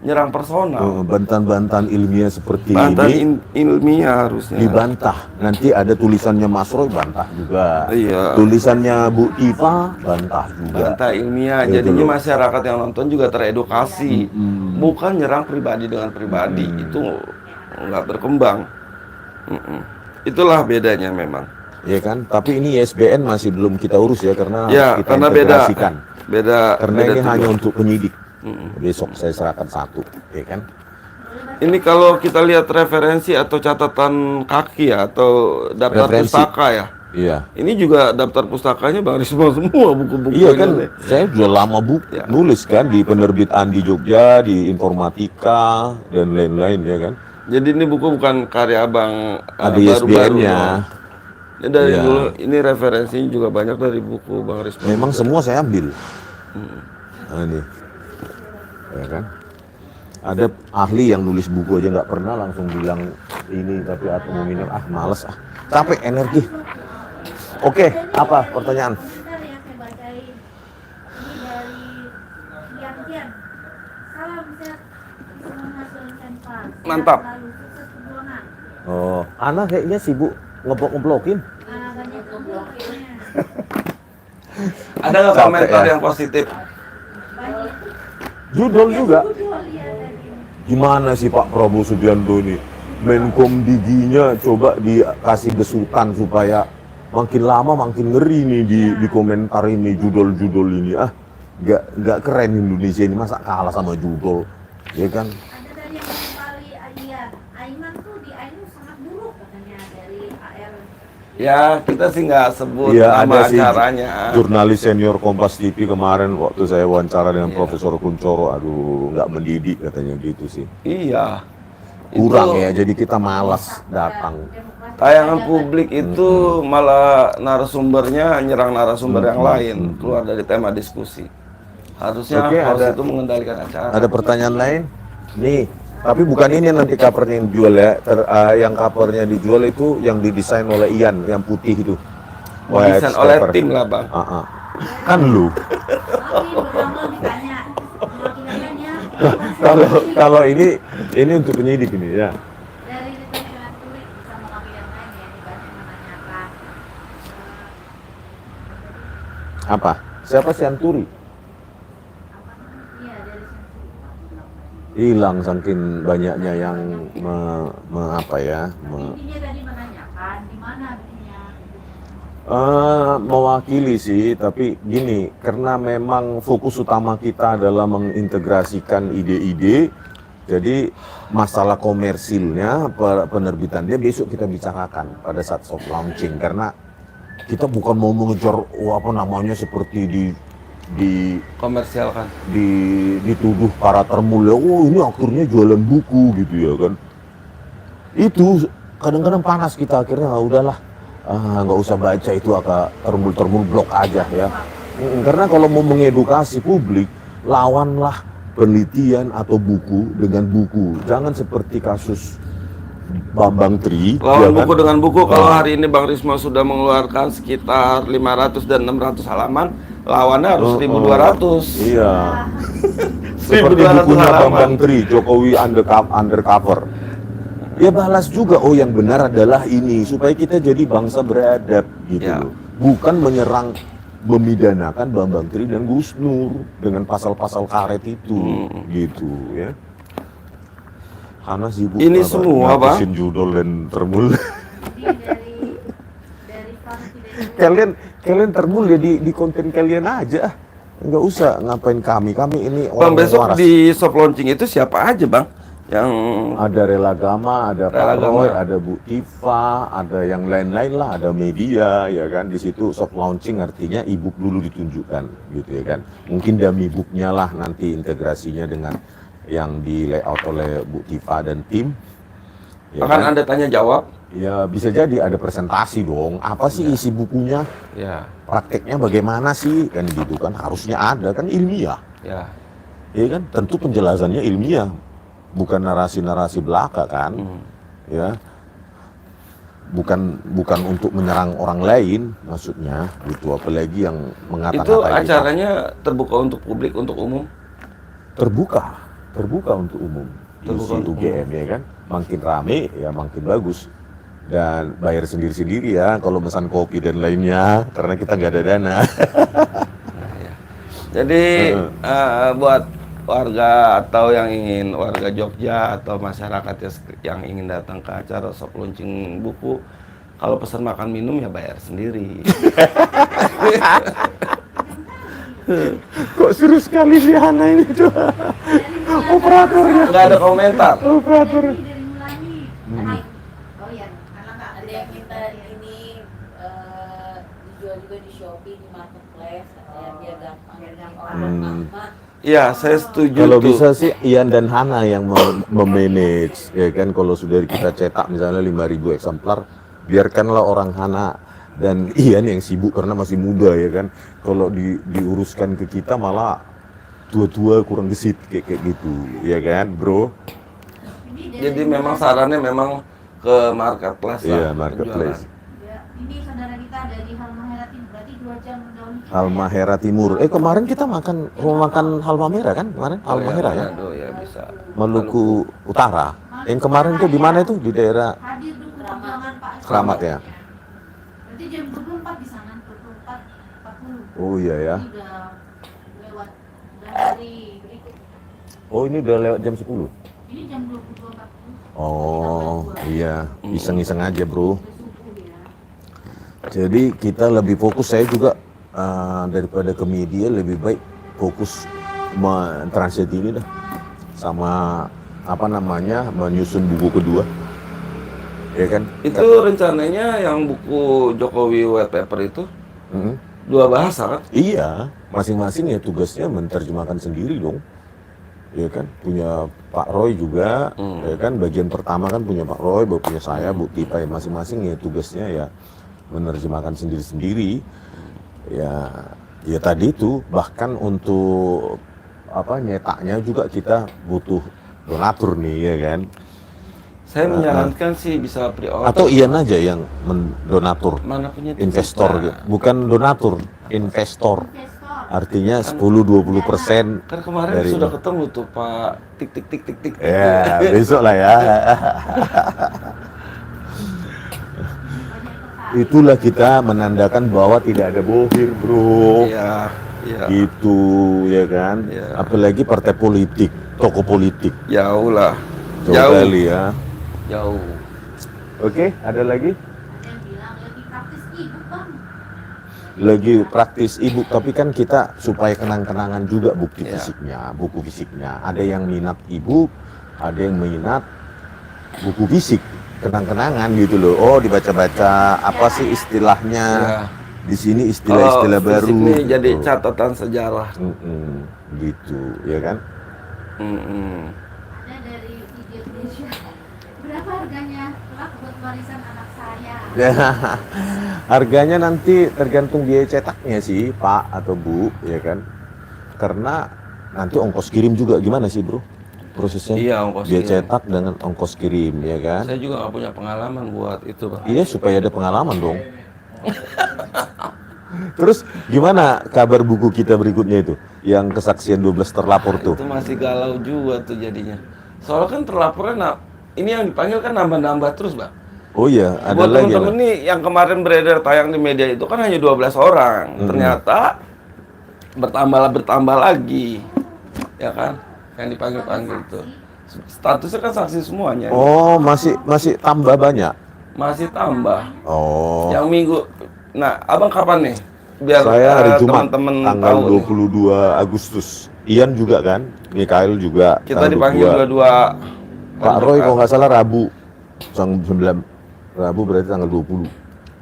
nyerang personal. Bantahan-bantahan ilmiah seperti Bantahan ini ilmiah harusnya dibantah. Nanti ada tulisannya Mas Roy, bantah juga. Iya. Tulisannya Bu Tifa, bantah juga. Bantah ilmiah. Gitu Jadinya loh. masyarakat yang nonton juga teredukasi. Bukan nyerang pribadi dengan pribadi. Itu nggak berkembang. Itulah bedanya memang. Ya kan, tapi ini ISBN masih belum kita urus ya karena kita karena integrasikan. Beda. Karena beda ini tujuan. hanya untuk penyidik. Besok saya serahkan satu, ya kan? Ini kalau kita lihat referensi atau catatan kaki ya atau daftar Referensi. pustaka ya. Iya. Ini juga daftar pustakanya Bang Risma semua buku-buku. Iya kan, saya sudah lama Ya. nulis kan di penerbit Andi Jogja, di informatika dan lain-lain ya kan. Jadi ini buku bukan karya Abang Ada baru-baru. ISBN-nya. Ini dari Iya. dulu, ini referensinya juga banyak dari buku Bang Risma. Memang semua saya ambil. Nah, ini, ya kan. Ada ahli yang nulis buku aja nggak pernah langsung bilang ini, tapi atau mau minum, males capek energi. Oke, apa pertanyaan? Bentar ya, saya bacain. Ini dari Tian. Salam sehat semua Sultan Pak. Mantap. Lalu sukses Buana. Oh, Ana kayaknya sibuk ngeblok-ngeblokin. Banyak kayaknya. Ada nggak Capek komentar ya. yang positif? Banyak. Judul juga. Judul ya tadi. Gimana sih Pak Prabowo Subianto ini? Menkom Diginya coba dikasih besutan supaya makin lama makin ngeri nih di komentar ini, judul-judul ini. Nggak keren Indonesia ini, masa kalah sama judul, ya kan? Ada dari yang kembali Aiman tuh di Ainus sangat buruk katanya dari AR. Ya kita sih nggak sebut Iya, nama ada sih acaranya. jurnalis senior Kompas TV kemarin waktu saya wawancara dengan Profesor Kuncoro, aduh nggak mendidik katanya gitu sih. Iya. Kurang Itu ya, jadi kita malas datang. tayangan publik itu malah narasumbernya nyerang narasumber yang lain keluar dari tema diskusi. Harusnya Oke, host ada- itu mengendalikan acara. Ada pertanyaan lain? Nih, tapi bukan ini nanti covernya yang dijual ya. Yang covernya dijual itu yang didesain oleh Ian, yang putih itu. Desain White oleh paper. tim lah Bang. Kan lu. Tapi berulang ditanya perwakilannya Kalau ini untuk penyidik ini ya. dari Departemen Turik sama kami yang lain ya dibanding menanyakan Apa? Siapa si Anturi? iya dari sini. Hilang saking banyaknya yang apa ya? Intinya tadi menanyakan di mana belinya. Mewakili sih, tapi gini, karena memang fokus utama kita adalah mengintegrasikan ide-ide, jadi masalah komersilnya, penerbitannya besok kita bicarakan pada saat soft launching, karena kita bukan mau mengejar apa namanya seperti Komersial kan. dituduh para termul, oh ini akhirnya jualan buku gitu ya kan. Itu kadang-kadang panas kita, akhirnya udahlah, nggak usah baca itu, agak termul blok aja ya. Karena kalau mau mengedukasi publik, lawanlah penelitian atau buku dengan buku, jangan seperti kasus Bambang Tri ya Lawan buku kan? dengan buku, kalau hari ini Bang Risma sudah mengeluarkan sekitar 500 dan 600 halaman, lawannya harus 1200. Iya. Seperti 1200 bukunya halaman. Bambang Tri, Jokowi Undercover. Ya balas juga, oh yang benar adalah ini, supaya kita jadi bangsa beradab gitu Ya. loh. Bukan menyerang, memidanakan Bambang Tri dan Gus Nur dengan pasal-pasal karet itu gitu ya. Hana sibuk Ini apa, semua, Bang. ngabisin judul dan termul. Jadi dari fraksi kalian termul ya di konten kalian aja, nggak usah ngapain kami ini Bang, orang besok waras. di soft launching itu siapa aja Bang? Yang Ada Relagama, ada Pak Relagama. Roy, ada Bu Tifa, ada yang lain-lain lah, ada media ya kan. Di situ soft launching artinya e-book dulu ditunjukkan gitu ya kan. Mungkin dummy booknya lah nanti integrasinya dengan yang di layout oleh Bu Tifa dan tim. Ya akan kan? ada tanya jawab? Ya bisa jadi ada presentasi dong. Apa sih isi bukunya? Ya, Prakteknya bagaimana sih? Kan gitu kan, harusnya ada, kan ilmiah. ya. Ya kan, tentu penjelasannya ilmiah, bukan narasi-narasi belaka kan. Ya, bukan untuk menyerang orang lain maksudnya gitu, apalagi yang Itu mengata-ngatai kita. acaranya terbuka untuk publik, untuk umum? terbuka untuk umum. Terbuka Isi untuk UGM ya kan, makin rame ya makin bagus, dan bayar sendiri-sendiri ya kalau pesan kopi dan lainnya, karena kita nggak ada dana. Jadi buat warga atau yang ingin warga Jogja atau masyarakat yang ingin datang ke acara soft launching buku, kalau pesan makan minum ya bayar sendiri. Kok seru sekali si Hana ini tuh. Operatornya. Nggak ada komentar. Operator. dari Mulani. Oh ya, karena nggak Ada yang minta ini dijual juga di Shopee, di marketplace, biar gampang orang mak. Iya, saya setuju Kalau tuh. bisa sih Ian dan Hana yang memanage ya kan, kalau sudah kita cetak misalnya 5.000 eksemplar, biarkanlah orang Hana dan Ian yang sibuk karena masih muda ya kan. Kalau diuruskan ke kita malah tua-tua kurang gesit kayak gitu ya kan, bro. Jadi memang sarannya memang ke marketplace lah. Iya, marketplace. Ya, ini saudara kita dari Halmahera Timur, berarti 2 jam daun. Halmahera Timur. Kemarin kita makan Halmahera kan? Kemarin Halmahera ya. Aduh, ya bisa. Maluku Utara. Yang kemarin tuh di mana itu? Di daerah Hadir dukung perjuangan Pak Keramat ya. Berarti jam 24 di sana, 24.40. Oh iya ya. Ini udah lewat, udah hari berikut. Oh ini udah lewat jam 10. Ini jam 22.40. Oh iya, iseng-iseng aja bro. Udah subuh ya. Jadi kita lebih fokus, saya juga daripada ke media lebih baik fokus mentranslate ini dah, sama apa namanya, menyusun buku kedua ya kan. Itu rencananya yang buku Jokowi White Paper itu Mm-mm. 2 bahasa kan? Iya, masing-masing ya tugasnya menerjemahkan sendiri dong ya kan. Punya Pak Roy juga ya kan, bagian pertama kan punya Pak Roy, baru punya saya, Bu Tipa, ya masing-masing ya tugasnya ya menerjemahkan sendiri-sendiri. Ya tadi itu, bahkan untuk apa nyetaknya juga kita butuh donatur nih ya kan. Saya menyarankan sih bisa pre-order. Atau Ian aja yang mendonatur, Mana punya titik? investor Nah, gitu. Bukan donatur, investor. Investor. Artinya 10-20% Kan kemarin dari sudah ketemu tuh Pak tik tik tik tik tik. ya besok lah ya. Itulah kita menandakan bahwa tidak ada bohir bro. Iya, iya. Gitu ya kan. Iya. Apalagi partai politik, tokoh politik. Jauh lah. Jauh Jauh. kali ya. Jauh. Oke, ada lagi? Ada yang bilang lebih praktis ibu bang. lagi praktis ibu, tapi kan kita supaya kenang-kenangan juga bukti Iya. fisiknya, buku fisiknya. Ada yang minat ibu, ada yang minat buku fisik, kenang-kenangan gitu loh. Oh, dibaca-baca apa sih istilahnya? Iya. Di sini Kalau istilah-istilah fisik baru. nih jadi gitu. catatan sejarah. Gitu, ya kan? Mm-mm. Ada dari video Indonesia. Berapa harganya kelak buat warisan anak saya? Ya, harganya nanti tergantung biaya cetaknya sih, Pak atau Bu, ya kan? Karena nanti ongkos kirim juga gimana sih, Bro? Prosesnya? Iya, ongkos Biaya kirim. cetak dengan ongkos kirim, ya kan? Saya juga nggak punya pengalaman buat itu, Pak. Iya, supaya ada pengalaman dong. Terus gimana kabar buku kita berikutnya itu? Yang kesaksian 12 terlapor tuh. Itu masih galau juga tuh jadinya. Soalnya kan terlapornya, ini yang dipanggil kan nambah-nambah terus, Bang. Oh iya, ada Buat lagi. temen-temen nih yang kemarin beredar tayang di media itu kan hanya 12 orang. Ternyata bertambah lagi. Ya kan? Yang dipanggil-panggil tuh. Statusnya kan saksi semuanya. Oh, masih tambah banyak. Masih tambah. Oh. Yang minggu. Nah, Abang kapan nih? Biar Saya hari Jumat teman-teman tanggal tahu nih. 22 Agustus. Ian juga kan? Mikael juga. Kita tanggal dipanggil 22. dua-dua. Pak Roy kalau nggak salah Rabu. Tanggal 9 Rabu berarti tanggal 20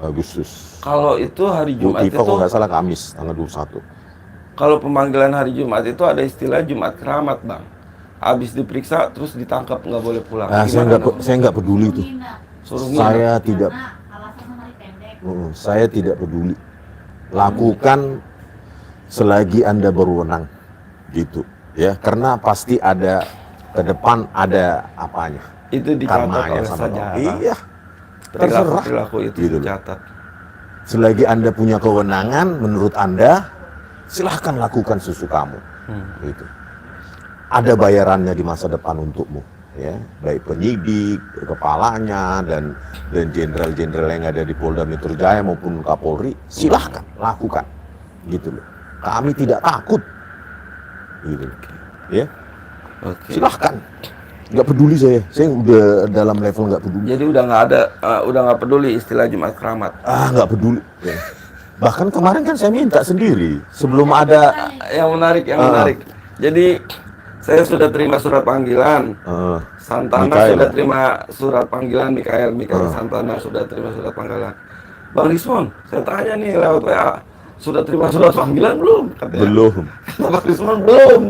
Agustus. Kalau itu hari Bu Jumat Tifa kalau itu, nggak salah Kamis tanggal 21. kalau pemanggilan hari Jumat itu ada istilah Jumat keramat, Bang. Habis diperiksa terus ditangkap nggak boleh pulang. Ah, Gimana dong? saya nggak peduli itu. Nginep. Suruh nginep. Saya tidak Karena alasan hari pendek. saya tidak peduli. Lakukan selagi Anda berwenang gitu ya, karena pasti ada ke depan ada apanya. Itu dicatat Karmanya oleh sama sejarah. Iya. Terserah. Perilaku itu Gitu loh. dicatat. Selagi Anda punya kewenangan menurut Anda, silahkan lakukan sesukamu. Gitu. Ada bayarannya di masa depan untukmu, ya, baik penyidik, kepalanya dan jenderal-jenderal yang ada di Polda Metro Jaya maupun Kapolri, silahkan lakukan, gitu loh. Kami tidak takut, gitu, ya, Oke. silahkan. Nggak peduli saya udah dalam level nggak peduli. Jadi udah nggak ada, udah nggak peduli istilah Jumat keramat. Nggak peduli. Ya. Bahkan kemarin kan saya minta sendiri sebelum ada. Yang menarik. Jadi saya sudah terima surat panggilan. Santana Mikael. sudah terima surat panggilan. Mikael Santana sudah terima surat panggilan. Bang Rismon, saya tanya nih lewat WA, sudah terima surat panggilan belum? Katanya. Belum. Bang Rismon belum.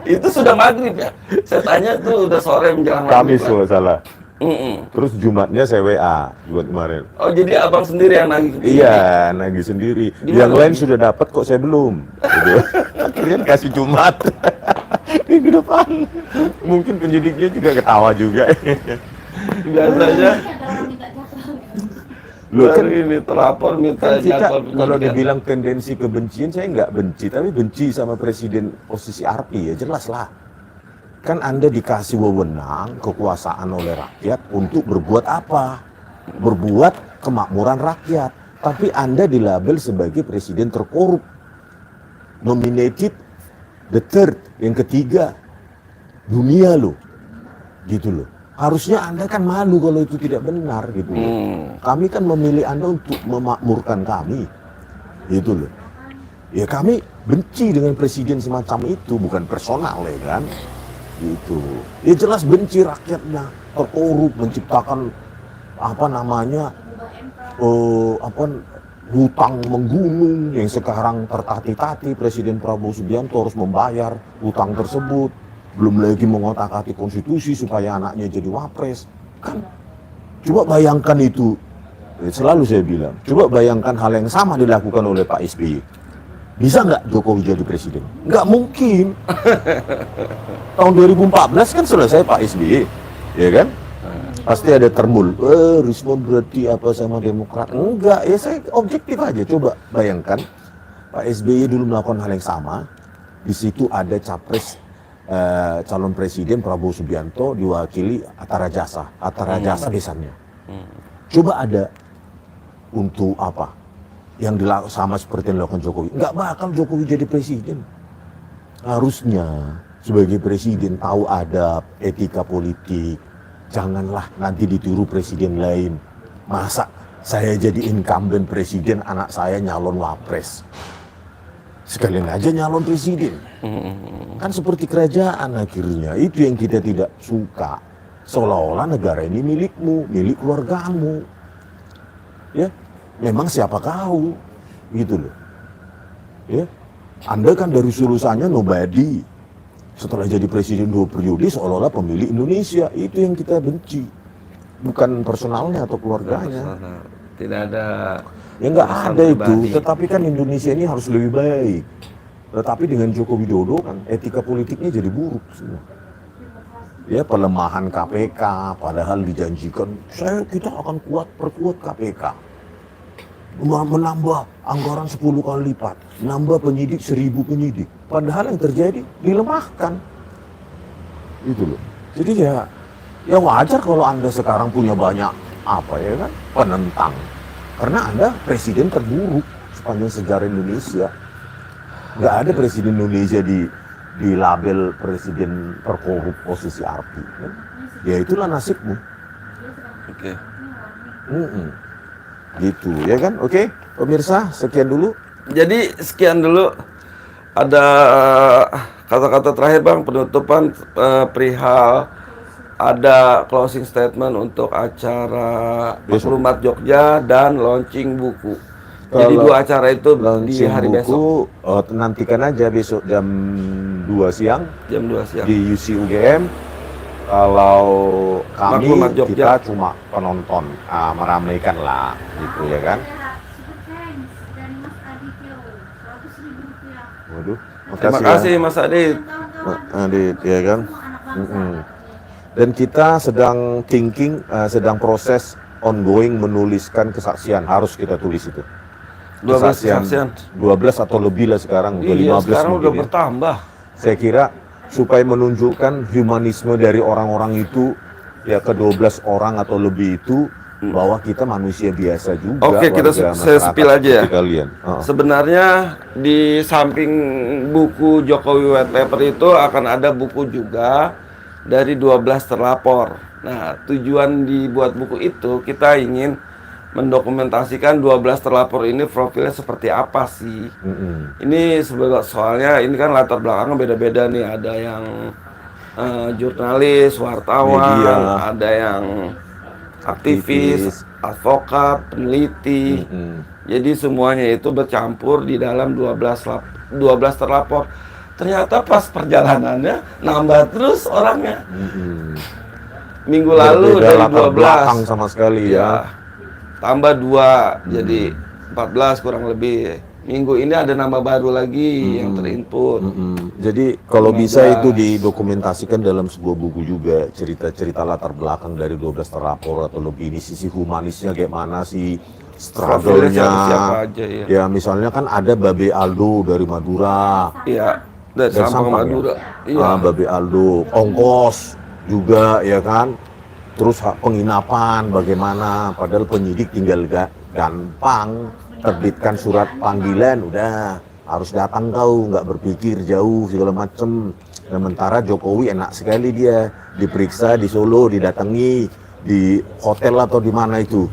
Itu sudah maghrib ya. Saya tanya tuh udah sore menjelang Kamis maghrib. kalau nggak salah. Mm-mm. Terus Jumatnya saya WA buat kemarin. Oh jadi abang sendiri yang nagih? Iya, nagih sendiri. Di Yang mana lain lagi? sudah dapat kok saya belum. Gitu. Akhirnya kasih Jumat. Minggu depan. Mungkin penyidiknya juga ketawa juga. Biasanya Ada orang minta jadwal. Loh kan, baru ini terlapor minta kan kita jadwal kalau penyidikan. dibilang tendensi kebencian saya nggak benci, tapi benci sama presiden posisi arti ya jelas lah. Kan Anda dikasih wewenang, kekuasaan oleh rakyat untuk berbuat apa? Berbuat kemakmuran rakyat. Tapi Anda dilabel sebagai presiden terkorup. Nominated the third, yang ketiga. Dunia loh. Gitu loh. Harusnya Anda kan malu kalau itu tidak benar gitu loh. Kami kan memilih Anda untuk memakmurkan kami. Gitu loh. Ya kami benci dengan presiden semacam itu, bukan personal ya kan. Gitu. Ya jelas benci rakyatnya, terkorup, menciptakan apa namanya hutang menggunung yang sekarang tertati-tati. Presiden Prabowo Subianto harus membayar hutang tersebut, belum lagi mengotak-atik konstitusi supaya anaknya jadi wapres. Kan coba bayangkan itu, selalu saya bilang, coba bayangkan hal yang sama dilakukan oleh Pak SBY. Bisa nggak Jokowi jadi presiden? Nggak mungkin. Tahun 2014 kan selesai Pak SBY, ya kan? Pasti ada termul, Rismon berarti apa sama Demokrat? Enggak, ya saya objektif aja. Coba bayangkan, Pak SBY dulu melakukan hal yang sama. Di situ ada capres calon presiden Prabowo Subianto diwakili Atta Rajasa besannya. Coba ada untuk apa? Yang dilakukan sama seperti yang dilakukan Jokowi. Nggak bakal Jokowi jadi presiden. Harusnya sebagai presiden tahu adab, etika politik. Janganlah nanti ditiru presiden lain. Masa saya jadi incumbent presiden, anak saya nyalon wapres. Sekalian aja nyalon presiden. Kan seperti kerajaan akhirnya. Itu yang kita tidak suka. Seolah-olah negara ini milikmu, milik keluargamu. Ya, memang siapa kau? Gitu loh. Ya, Anda kan dari sulusannya nobody. Setelah jadi presiden 2 periode seolah-olah pemilik Indonesia. Itu yang kita benci. Bukan personalnya atau keluarganya. Tidak ada. Ya nggak urusan ada itu. pribadi. Tetapi kan Indonesia ini harus lebih baik. Tetapi dengan Joko Widodo kan etika politiknya jadi buruk semua. Ya, pelemahan KPK, padahal dijanjikan kita akan perkuat KPK. Menambah anggaran 10 kali lipat, nambah penyidik 1000 penyidik. Padahal yang terjadi dilemahkan. Itu loh. Jadi ya wajar kalau Anda sekarang punya banyak penentang. Karena Anda presiden terburuk sepanjang sejarah Indonesia. Nggak ada presiden Indonesia di label presiden terkorup posisi arti. Kan? Ya itulah nasibmu. Oke. Gitu ya kan? Oke, pemirsa, sekian dulu. Jadi sekian dulu. Ada kata-kata terakhir Bang, penutupan perihal ada closing statement untuk acara Maklumat Jogja dan launching buku. Jadi Kalau 2 acara itu di launching hari buku, besok. nantikan aja besok jam 2 siang Jam 2 siang. di UC UGM. Kalau kami Maklumat Jogja. kita cuma penonton, meramaikan lah, gitu ya kan? Super thanks dari Mas Adityo, 100.000 rupiah. Waduh, Terima makasih kasih Mas Adit. Kawan-kawan Adit, ya kan? semua anak bangsa. Dan kita sedang proses ongoing menuliskan kesaksian, harus kita tulis itu. 12 kesaksian. 12 atau lebih lah sekarang, udah Iya, 15 sekarang udah mungkin ya. bertambah. Saya kira supaya menunjukkan humanisme dari orang-orang itu, ya ke-12 orang atau lebih itu, bahwa kita manusia biasa juga. Oke, kita warga saya masyarakat spill aja ya. seperti kalian. Sebenarnya di samping buku Jokowi White Paper itu akan ada buku juga dari 12 terlapor. Nah, tujuan dibuat buku itu kita ingin mendokumentasikan 12 terlapor ini profilnya seperti apa sih. Ini soalnya ini kan latar belakangnya beda-beda nih. Ada yang jurnalis, wartawan, Media. ada yang aktivis, advokat, peneliti. Jadi semuanya itu bercampur di dalam 12 terlapor. Ternyata pas perjalanannya nambah terus orangnya. Minggu lalu Berbeda dari latar 12 belakang sama sekali ya. tambah 2 jadi 14 kurang lebih. Minggu ini ada nama baru lagi yang terinput. Jadi kalau 15. bisa itu didokumentasikan dalam sebuah buku juga, cerita-cerita latar belakang dari 12 terlapor atau lebih ini, sisi humanisnya kayak mana sih, Profilnya struggle-nya. siapa aja ya. Ya misalnya kan ada Babe Aldo dari Madura, Iya, dari dari Sampang Sampang Madura. ya? Iya. Babe Aldo, ongkos juga ya kan. Terus hak penginapan bagaimana, padahal penyidik tinggal gampang terbitkan surat panggilan, udah harus datang kau, nggak berpikir jauh segala macem. Sementara Jokowi enak sekali dia diperiksa di Solo, didatangi di hotel atau di mana itu,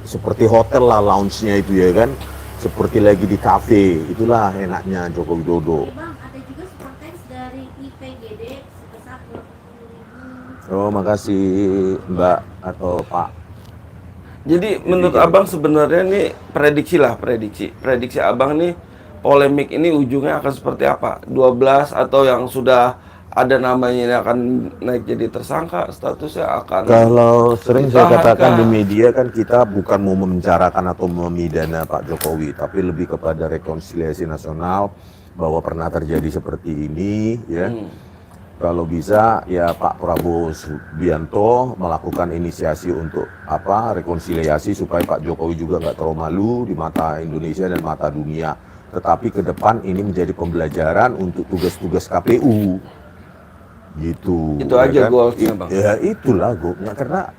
seperti hotel lah lounge-nya itu ya kan, seperti lagi di kafe. Itulah enaknya Joko Widodo. Bang, ada juga super thanks dari IPGD sebesar 20.000. Oh makasih Mbak atau Pak. Jadi menurut Abang sebenarnya nih prediksi Abang nih polemik ini ujungnya akan seperti apa? 12 atau yang sudah ada namanya ini akan naik jadi tersangka, statusnya akan Kalau sering saya ditahan katakan kah? di media kan kita bukan mau membicarakan atau memidana Pak Jokowi, tapi lebih kepada rekonsiliasi nasional bahwa pernah terjadi seperti ini ya. Kalau bisa ya Pak Prabowo Subianto melakukan inisiasi untuk rekonsiliasi supaya Pak Jokowi juga nggak terlalu malu di mata Indonesia dan mata dunia. Tetapi ke depan ini menjadi pembelajaran untuk tugas-tugas KPU. Gitu. Itu aja goalsnya, Bang. Ya itulah goalsnya, karena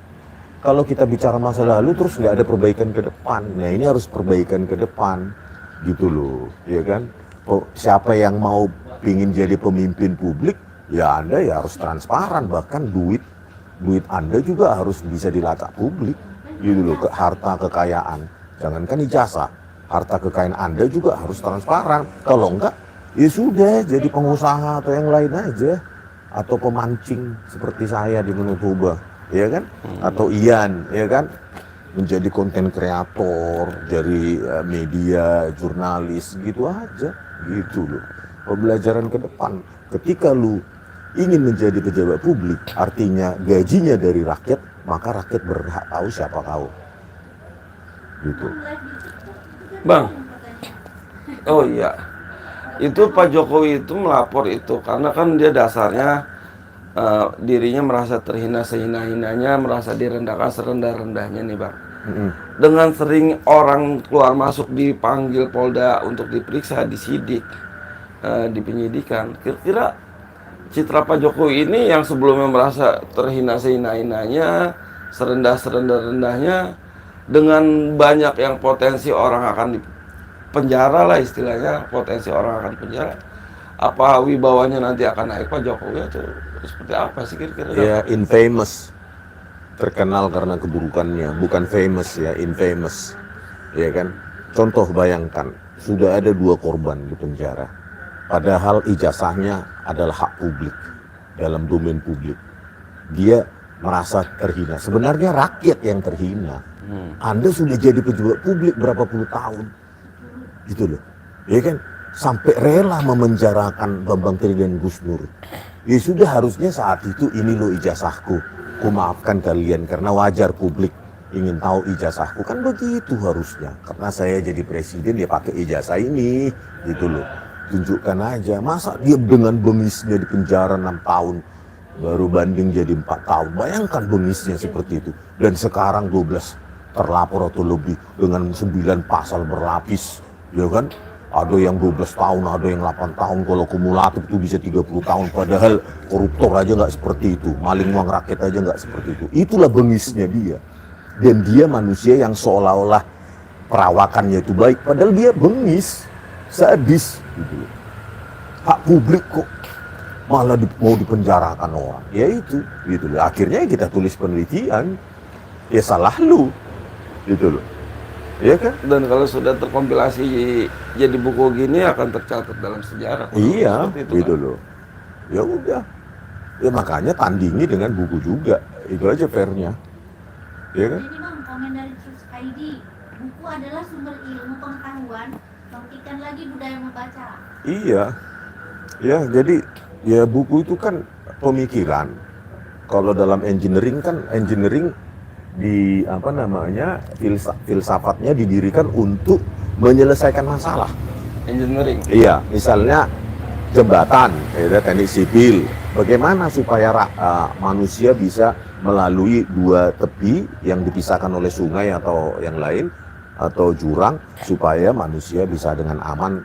kalau kita bicara masa lalu terus nggak ada perbaikan ke depan. Nah ini harus perbaikan ke depan, gitu loh, ya kan? Siapa yang mau pingin jadi pemimpin publik, ya Anda ya harus transparan, bahkan duit Anda juga harus bisa dilacak publik. gitu loh, ke harta kekayaan. Jangankan ijazah, harta kekayaan Anda juga harus transparan. Kalau enggak, ya sudah jadi pengusaha atau yang lain aja, atau pemancing seperti saya di Menutuba, ya kan? Atau Ian, ya kan? Menjadi konten kreator, jadi media, jurnalis, gitu aja, gitu loh. Pembelajaran ke depan, ketika lu ingin menjadi pejabat publik, artinya gajinya dari rakyat, maka rakyat berhak tahu siapa kau. Gitu. Bang, oh iya, itu Pak Jokowi itu melapor itu karena kan dia dasarnya dirinya merasa terhina sehina-hinanya, merasa direndahkan serendah-rendahnya nih Bang. Dengan sering orang keluar masuk dipanggil Polda untuk diperiksa, disidik, di penyidikan, kira-kira citra Pak Jokowi ini yang sebelumnya merasa terhina sehina-hinanya, serendah-rendahnya, dengan banyak yang potensi orang akan dipenjara lah istilahnya, potensi orang akan dipenjara, apa wibawanya nanti akan naik Pak Jokowi atau seperti apa sih kira-kira? Ya, infamous, terkenal karena keburukannya, bukan famous ya, infamous, ya kan? Contoh, bayangkan, sudah ada 2 korban di penjara, padahal ijazahnya adalah hak publik, dalam domain publik. Dia merasa terhina, sebenarnya rakyat yang terhina. Anda sudah jadi pejabat publik berapa puluh tahun, gitu loh, ya kan? Sampai rela memenjarakan Bambang Tri dan Gus Nur. Ya sudah, harusnya saat itu, ini loh ijazahku, ku maafkan kalian karena wajar publik ingin tahu ijazahku, kan begitu harusnya. Karena saya jadi presiden, dia pakai ijazah ini, gitu loh. Tunjukkan aja, masa dia dengan bengisnya di penjara 6 tahun, baru banding jadi 4 tahun. Bayangkan bengisnya seperti itu. Dan sekarang 12 terlapor atau lebih dengan 9 pasal berlapis, ya kan? Ada yang 12 tahun, ada yang 8 tahun, kalau kumulatif itu bisa 30 tahun. Padahal koruptor aja nggak seperti itu, maling uang rakyat aja nggak seperti itu. Itulah bengisnya dia. Dan dia manusia yang seolah-olah perawakannya itu baik, padahal dia bengis, sadis, gitu. Hak publik kok malah mau dipenjarakan orang. Ya itu, gitu loh. Akhirnya kita tulis penelitian, ya salah lu, gitu loh. Iya kan? Dan kalau sudah terkompilasi jadi buku gini akan tercatat dalam sejarah. Iya, Seperti itu, gitu kan? loh. Ya udah. Ya makanya tandingi dengan buku juga. Itu aja fairnya. Iya kan? Jadi Bang, komen dari Trus ID, buku adalah sumber ilmu pengetahuan, bangkitkan lagi budaya membaca. Iya. Ya, jadi ya buku itu kan pemikiran. Kalau dalam engineering kan, engineering di apa namanya, filsafatnya didirikan untuk menyelesaikan masalah. Engineering. Iya, misalnya jembatan, ya, teknik sipil. Bagaimana supaya manusia bisa melalui 2 tepi yang dipisahkan oleh sungai atau yang lain atau jurang, supaya manusia bisa dengan aman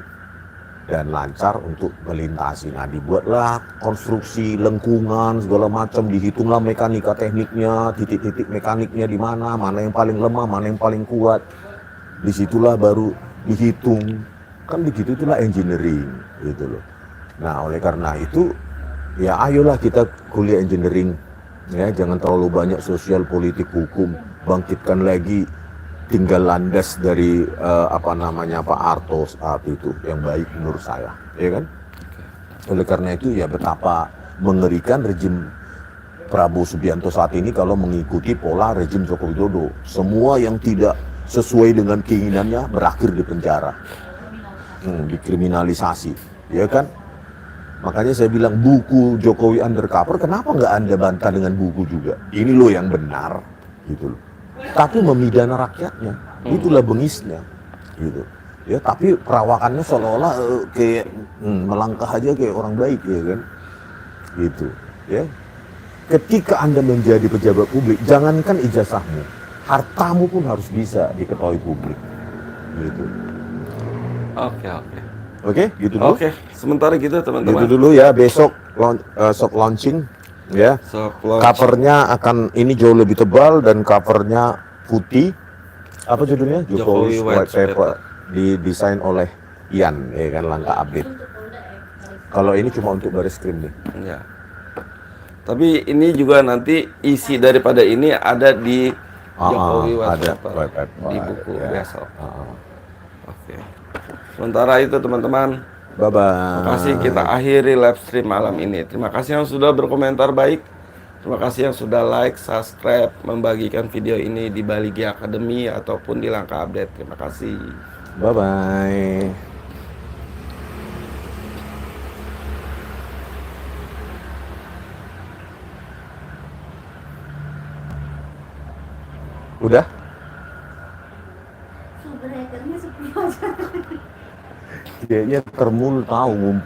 dan lancar untuk melintasi. Nah, dibuatlah konstruksi lengkungan segala macam, dihitunglah mekanika tekniknya, titik-titik mekaniknya di mana, mana yang paling lemah, mana yang paling kuat. Disitulah baru dihitung. Kan begitu, itulah engineering, gitu loh. Nah, oleh karena itu, ya ayolah kita kuliah engineering, ya, jangan terlalu banyak sosial, politik, hukum. Bangkitkan lagi, tinggal landas dari apa namanya, Pak Harto saat itu yang baik menurut saya, ya kan? Oleh karena itu, ya betapa mengerikan rejim Prabowo Subianto saat ini kalau mengikuti pola rejim Joko Widodo. Semua yang tidak sesuai dengan keinginannya berakhir di penjara, dikriminalisasi, ya kan? Makanya saya bilang buku Jokowi Undercover, kenapa nggak Anda bantah dengan buku juga? Ini loh yang benar, gitu loh. Tapi memidana rakyatnya, itulah bengisnya, gitu. Ya, tapi perawakannya seolah-olah kayak melangkah aja kayak orang baik, ya kan? Gitu, ya. Ketika Anda menjadi pejabat publik, jangankan ijazahmu, hartamu pun harus bisa diketahui publik, gitu. Oke. Oke, gitu dulu. Oke, sementara gitu teman-teman. Gitu dulu ya, besok soft launching, ya. Covernya akan ini jauh lebih tebal dan covernya putih. Apa judulnya? Jokowi White Paper. Didesain oleh Ian, ya kan, Langkah Update. Kalau ini cuma untuk baris krim nih. Ya. Tapi ini juga nanti isi daripada ini ada di Jokowi ada whatsapp web. di buku Ya. besok. Oke. Sementara itu teman-teman, Bye bye. terima kasih, kita akhiri live stream malam ini. Terima kasih yang sudah berkomentar baik. Terima kasih yang sudah like, subscribe, membagikan video ini di Bali Gi Academy ataupun di Langkah Update. Terima kasih. Bye bye. Udah? Sugar haternya sepi aja. Kayaknya termul tahu ngumpul.